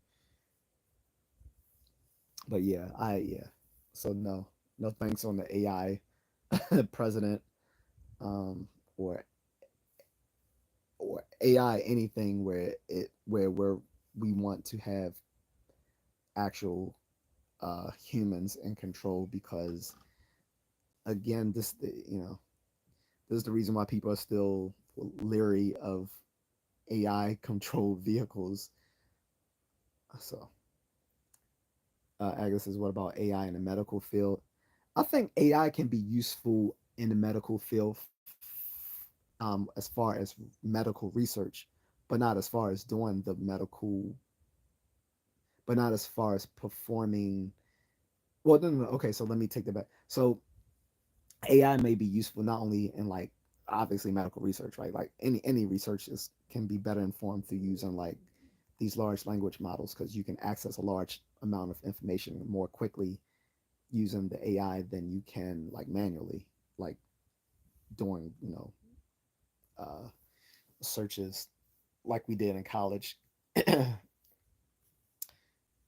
S1: But yeah. So no thanks on the AI president, um, or or AI anything where we want to have actual humans in control, because again, this is the reason why people are still leery of AI controlled vehicles. So, Agnes says, what about AI in the medical field? I think AI can be useful in the medical field, as far as medical research, but not as far as doing the medical, but not as far as performing. Well, no. Okay, so let me take that back. So AI may be useful not only in, like, obviously medical research, right? Like any research can be better informed through using, like, these large language models, because you can access a large amount of information more quickly using the AI than you can, like, manually, like doing uh, searches like we did in college,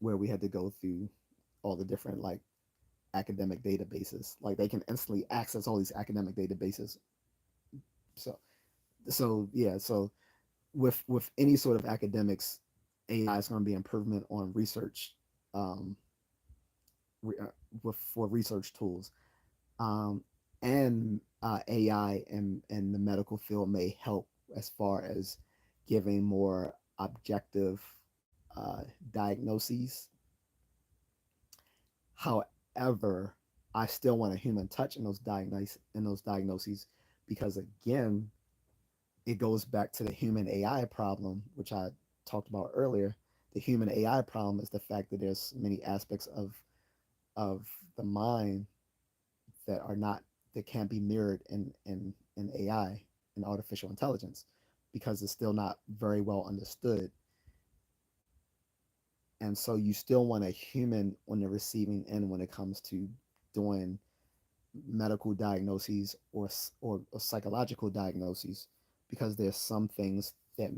S1: where we had to go through all the different, like, academic databases. Like, they can instantly access all these academic databases. So yeah, so with any sort of academics, AI is going to be improvement on research, um, re, with for research tools, um, and AI in the medical field may help as far as giving more objective diagnoses. However, I still want a human touch in those diagnoses, because again, it goes back to the human AI problem, which I talked about earlier. The human AI problem is the fact that there's many aspects of the mind that are not that can't be mirrored in AI, in artificial intelligence, because it's still not very well understood. And so you still want a human on the receiving end when it comes to doing medical diagnoses or psychological diagnoses, because there's some things that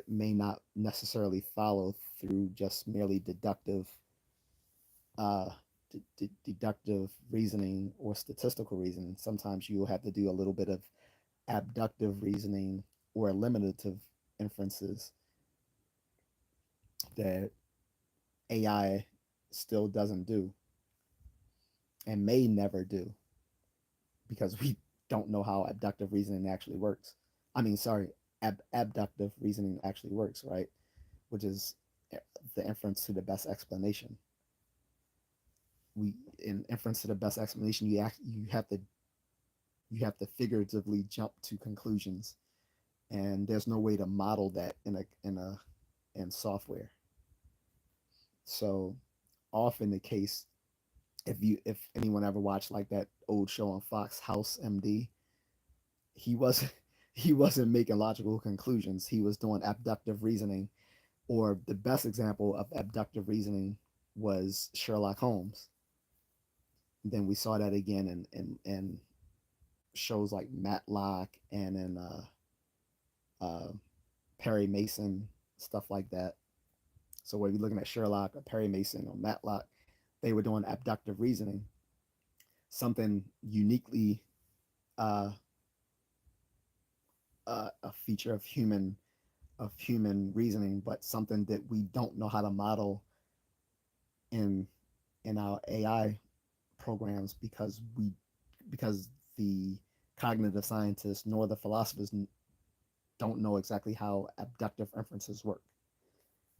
S1: may not necessarily follow through just merely uh, deductive reasoning or statistical reasoning. Sometimes you will have to do a little bit of abductive reasoning or eliminative inferences that AI still doesn't do and may never do, because we don't know how abductive reasoning actually works. I mean, sorry, abductive reasoning actually works, right? Which is the inference to the best explanation. We in inference to the best explanation, you have to figuratively jump to conclusions, and there's no way to model that in software. So often the case, if anyone ever watched like that old show on Fox, House MD, he wasn't he wasn't making logical conclusions. He was doing abductive reasoning. Or the best example of abductive reasoning was Sherlock Holmes. Then we saw that again in shows like Matlock and in uh, Perry Mason, stuff like that. So whether you're looking at Sherlock or Perry Mason or Matlock, they were doing abductive reasoning, something uniquely uh, a feature of human reasoning, but something that we don't know how to model in our AI programs, because the cognitive scientists nor the philosophers don't know exactly how abductive inferences work.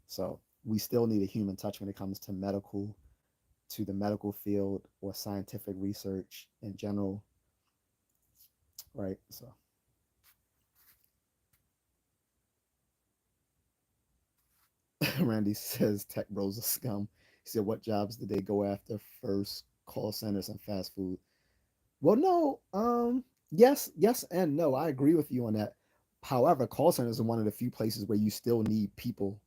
S1: So we still need a human touch when it comes to the medical field or scientific research in general, right? So Randy says tech bros are scum. He said, what jobs did they go after first? Call centers and fast food. Well, no, yes and no. I agree with you on that. However, call centers are one of the few places where you still need people.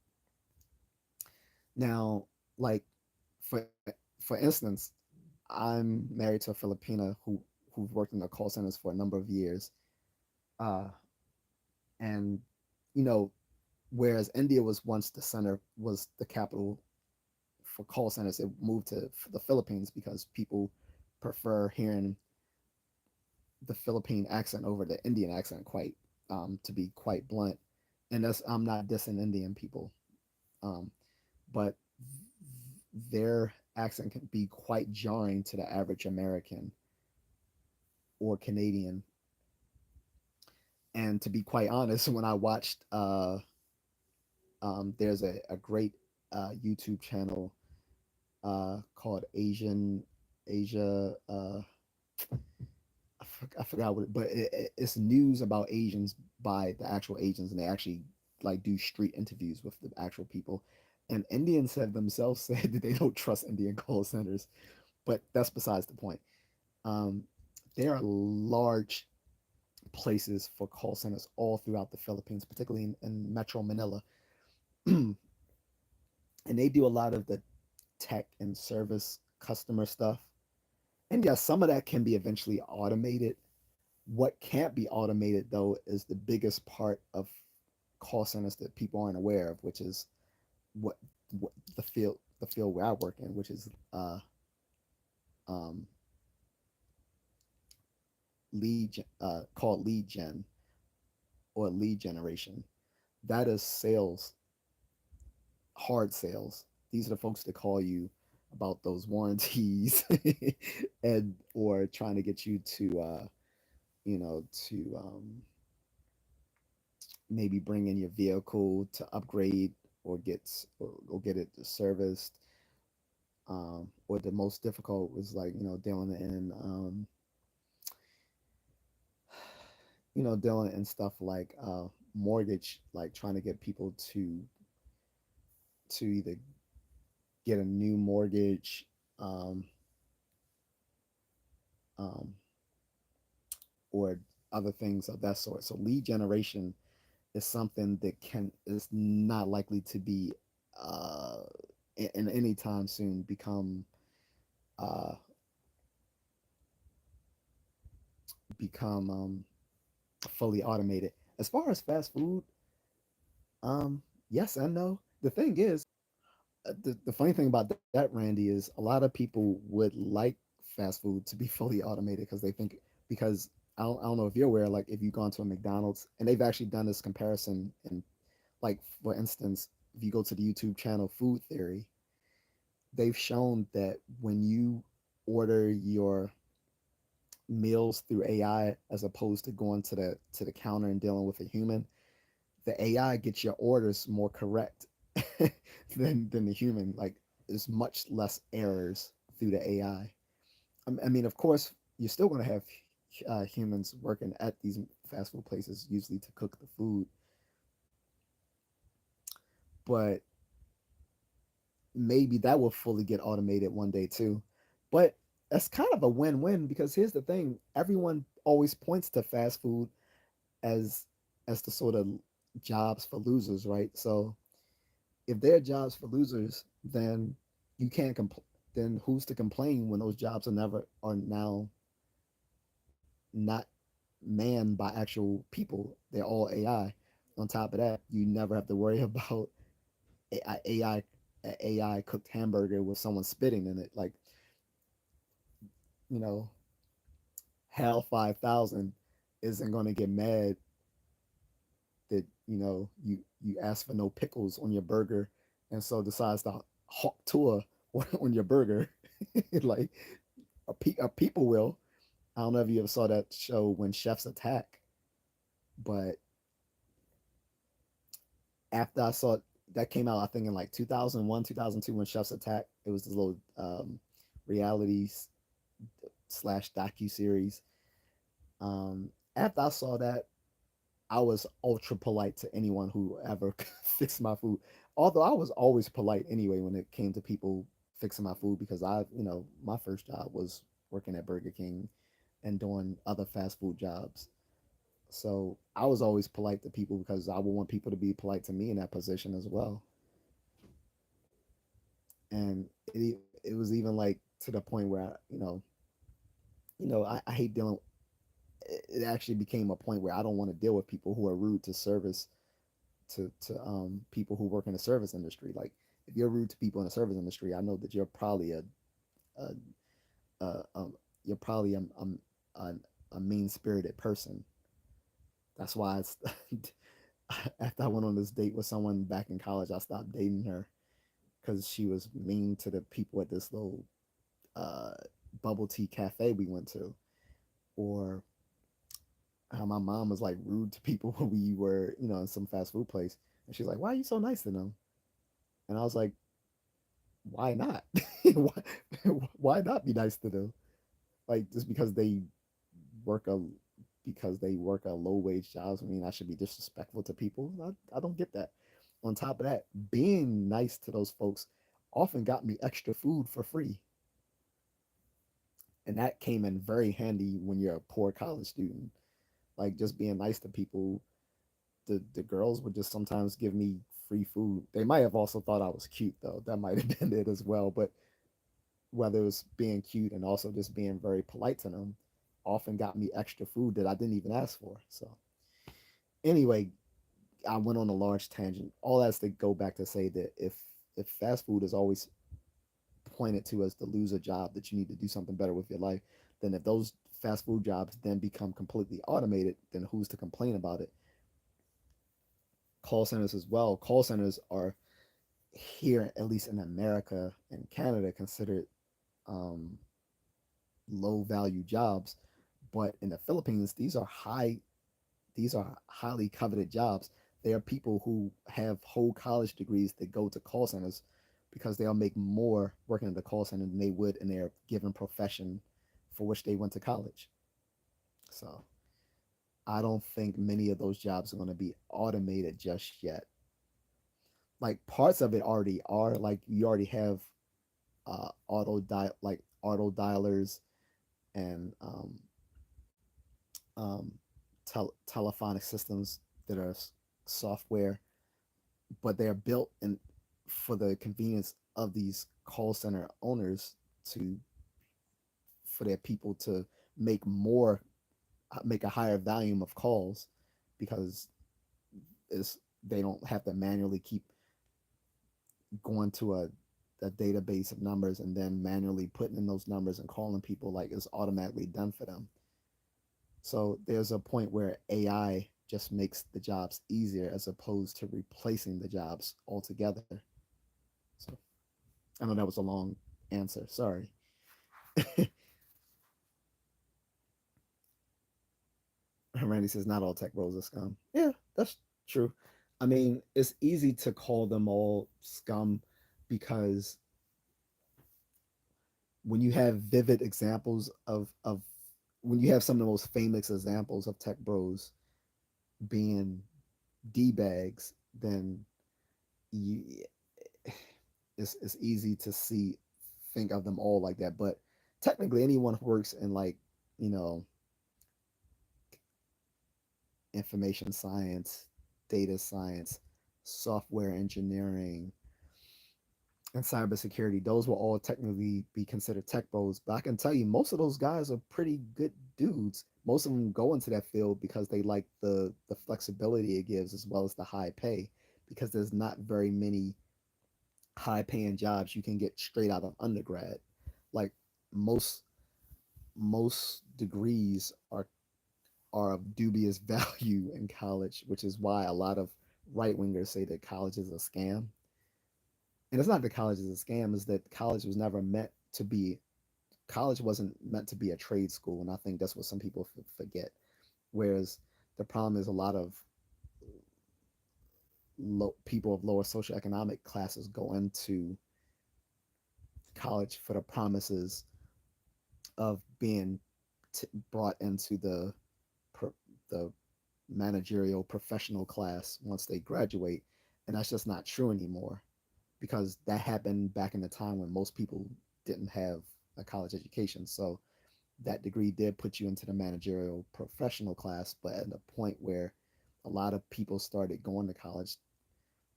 S1: Now, like for instance, I'm married to a Filipina who've worked in the call centers for a number of years, uh, and you know, whereas India was once was the capital for call centers, it moved to the Philippines because people prefer hearing the Philippine accent over the Indian accent, quite to be quite blunt. And that's, I'm not dissing Indian people, um, but their accent can be quite jarring to the average American or Canadian. And to be quite honest, when I watched, there's a great YouTube channel called Asia. I forgot what, but it's news about Asians by the actual Asians, and they actually like do street interviews with the actual people. And Indians have themselves said that they don't trust Indian call centers, but that's besides the point. Um, there are large places for call centers all throughout the Philippines, particularly in Metro Manila, and they do a lot of the tech and service customer stuff. And yes, some of that can be eventually automated. What can't be automated though is the biggest part of call centers that people aren't aware of, which is what, the field where I work in, which is um, called lead gen or lead generation. That is sales, hard sales. These are the folks that call you about those warranties and or trying to get you to to maybe bring in your vehicle to upgrade or get it serviced. Or the most difficult was like dealing in dealing in stuff like mortgage, like trying to get people to either get a new mortgage, um, um, or other things of that sort. So lead generation is something that can is not likely to be uh in any time soon uh become fully automated. As far as fast food, yes and no. The thing is, the funny thing about that, Randy, is a lot of people would like fast food to be fully automated because they think because I don't know if you're aware, like if you've gone to a McDonald's and they've actually done this comparison, and like for instance, if you go to the YouTube channel Food Theory, they've shown that when you order your meals through AI as opposed to going to the counter and dealing with a human, the AI gets your orders more correct than the human. Like there's much less errors through the AI. I mean, of course, you're still going to have humans working at these fast food places, usually to cook the food, but maybe that will fully get automated one day too. But that's kind of a win-win because here's the thing: everyone always points to fast food as the sort of jobs for losers, right? So if they're jobs for losers, then you can't compl- then who's to complain when those jobs are now not manned by actual people? They're all AI. On top of that, you never have to worry about AI AI cooked hamburger with someone spitting in it. Like, you know, HAL 5000 isn't going to get mad that, you ask for no pickles on your burger and so decides to hawk tour on your burger. Like, people will. I don't know if you ever saw that show When Chefs Attack, but after I saw it, that came out, I think in like 2001, 2002, when Chefs Attack. It was this little reality slash docu series. After I saw that, I was ultra polite to anyone who ever fixed my food. Although I was always polite anyway when it came to people fixing my food because my first job was working at Burger King and doing other fast food jobs. So I was always polite to people because I would want people to be polite to me in that position as well. And it was even like to the point where I hate dealing. It actually became a point where I don't want to deal with people who are rude to service to people who work in the service industry. Like if you're rude to people in the service industry, I know that a, a you're probably a, a mean spirited person. That's why after I went on this date with someone back in college, I stopped dating her because she was mean to the people at this little uh, bubble tea cafe we went to, or how my mom was like rude to people when we were, in some fast food place, and she's like, "Why are you so nice to them?" And I was like, "Why not? why, why not be nice to them? Like just work a because they work a low wage jobs, I mean I should be disrespectful to people? I don't get that. On top of that, being nice to those folks often got me extra food for free, and that came in very handy when you're a poor college student. Like just being nice to people, the girls would just sometimes give me free food. They might have also thought I was cute though. That might have been it as well. But whether it was being cute and also just being very polite to them, often got me extra food that I didn't even ask for. So anyway, I went on a large tangent. All that's to go back to say that if fast food is always pointed to as the loser job that you need to do something better with your life, then if those fast food jobs then become completely automated, then who's to complain about it? Call centers as well. Call centers are here, at least in America and Canada, considered um, low value jobs, but in the Philippines, these are highly coveted jobs. There are people who have whole college degrees that go to call centers because they'll make more working at the call center than they would in their given profession for which they went to college. So I don't think many of those jobs are going to be automated just yet. Like parts of it already are. Like you already have auto dialers and um, telephonic systems that are software, but they're built in for the convenience of these call center owners to for their people to make more make a higher volume of calls because is they don't have to manually keep going to a database of numbers and then manually putting in those numbers and calling people like it's automatically done for them. So there's a point where AI just makes the jobs easier as opposed to replacing the jobs altogether. So I know that was a long answer. Sorry. Randy says not all tech bros are scum. Yeah, that's true. I mean, it's easy to call them all scum because when you have vivid examples of when you have some of the most famous examples of tech bros being d bags, then you it's easy to see think of them all like that. But technically, anyone who works in like you know information science, data science, software engineering, and cybersecurity, those will all technically be considered tech bros. But I can tell you, most of those guys are pretty good dudes. Most of them go into that field because they like the flexibility it gives as well as the high pay. Because there's not very many high paying jobs you can get straight out of undergrad. Like most most degrees are of dubious value in college, which is why a lot of right wingers say that college is a scam. And it's not that college is a scam; is that college was never meant to be. College wasn't meant to be a trade school, and I think that's what some people forget. Whereas the problem is a lot of people of lower socioeconomic classes go into college for the promises of being brought into the managerial professional class once they graduate, and that's just not true anymore because that happened back in the time when most people didn't have a college education. So that degree did put you into the managerial professional class, but at the point where a lot of people started going to college,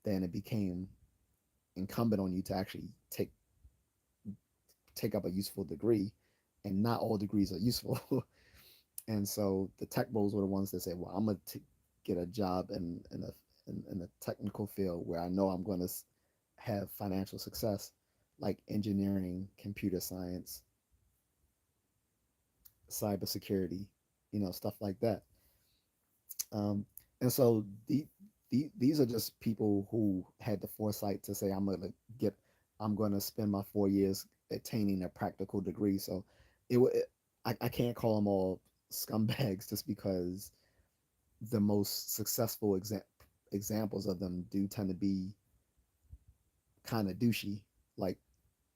S1: then it became incumbent on you to actually take up a useful degree, and not all degrees are useful. And so the tech bros were the ones that said, "Well, I'm gonna get a job in a technical field where I know I'm going to have financial success, like engineering, computer science, cybersecurity, stuff like that." Um, and so these are just people who had the foresight to say, I'm going to spend my 4 years attaining a practical degree. So I can't call them all scumbags just because the most successful examples of them do tend to be kind of douchey, like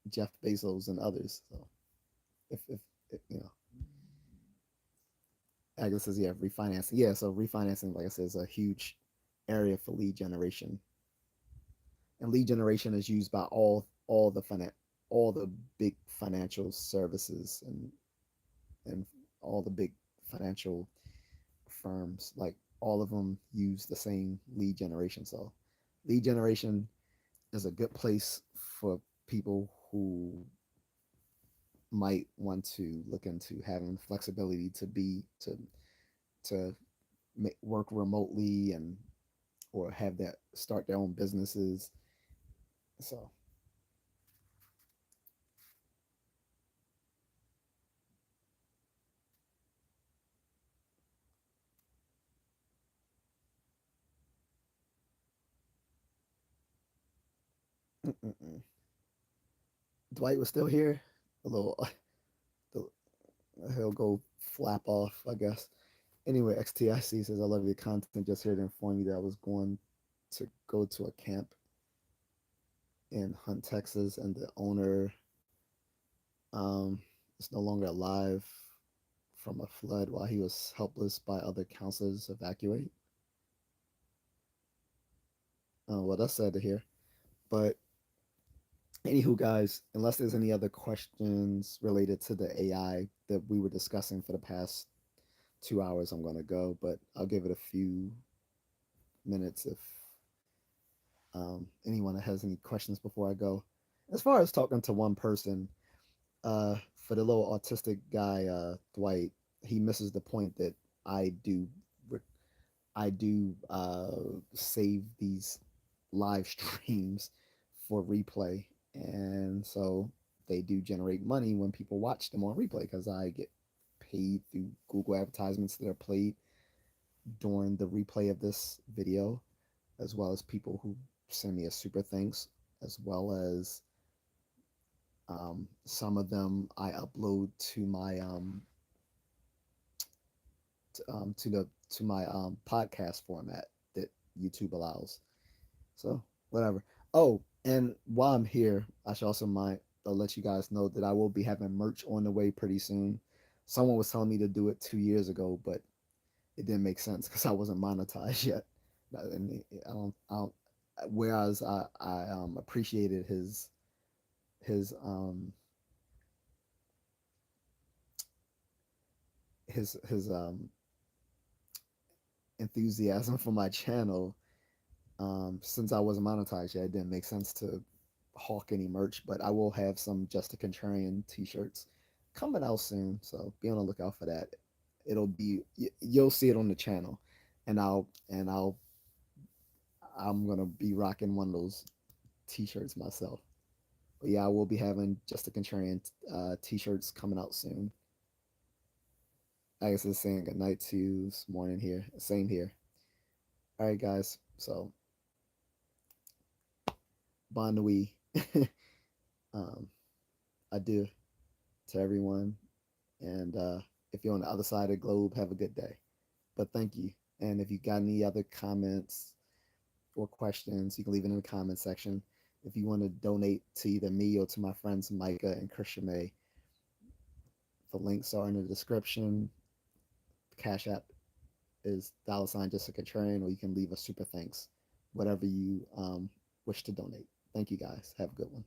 S1: Jeff Bezos and others. So if Agnes says, yeah, refinancing. Yeah, so refinancing, like I said, is a huge area for lead generation, and lead generation is used by all the big financial services and all the big financial firms. Like all of them use the same lead generation. So lead generation is a good place for people who might want to look into having flexibility to work remotely and or have that start their own businesses. So mm-mm. Dwight was still here. A little, he'll go flap off, I guess. Anyway, XTIC says, I love your content. Just here to inform you that I was going to go to a camp in Hunt, Texas, and the owner is no longer alive from a flood while he was helpless by other counselors evacuate. Well, that's sad to hear. But anywho, guys, unless there's any other questions related to the AI that we were discussing for the past 2 hours, I'm going to go. But I'll give it a few minutes if anyone has any questions before I go. As far as talking to one person, for the little autistic guy, Dwight, he misses the point that I do I do save these live streams for replay, and so they do generate money when people watch them on replay because I get paid through Google advertisements that are played during the replay of this video, as well as people who send me a super thanks, as well as some of them I upload to my podcast format that YouTube allows. So whatever. Oh, and while I'm here, I should also mind I'll let you guys know that I will be having merch on the way pretty soon. Someone was telling me to do it 2 years ago, but it didn't make sense because I wasn't monetized yet. And I don't. Whereas I appreciated his um his enthusiasm for my channel. Since I wasn't monetized yet, it didn't make sense to hawk any merch, but I will have some Just a Contrarian t-shirts coming out soon, so be on the lookout for that. It'll be you'll see it on the channel, and I'm gonna be rocking one of those t-shirts myself. But yeah, I will be having Just a Contrarian t-shirts coming out soon. I guess it's saying good night to you this morning here. Same here. All right, guys. So bon nuit. um, adieu to everyone. And if you're on the other side of the globe, have a good day. But thank you. And if you got any other comments or questions, you can leave it in the comment section. If you want to donate to either me or to my friends Micah and Christian May, the links are in the description. The Cash App is $ just a contrarian, or you can leave a super thanks, whatever you wish to donate. Thank you guys. Have a good one.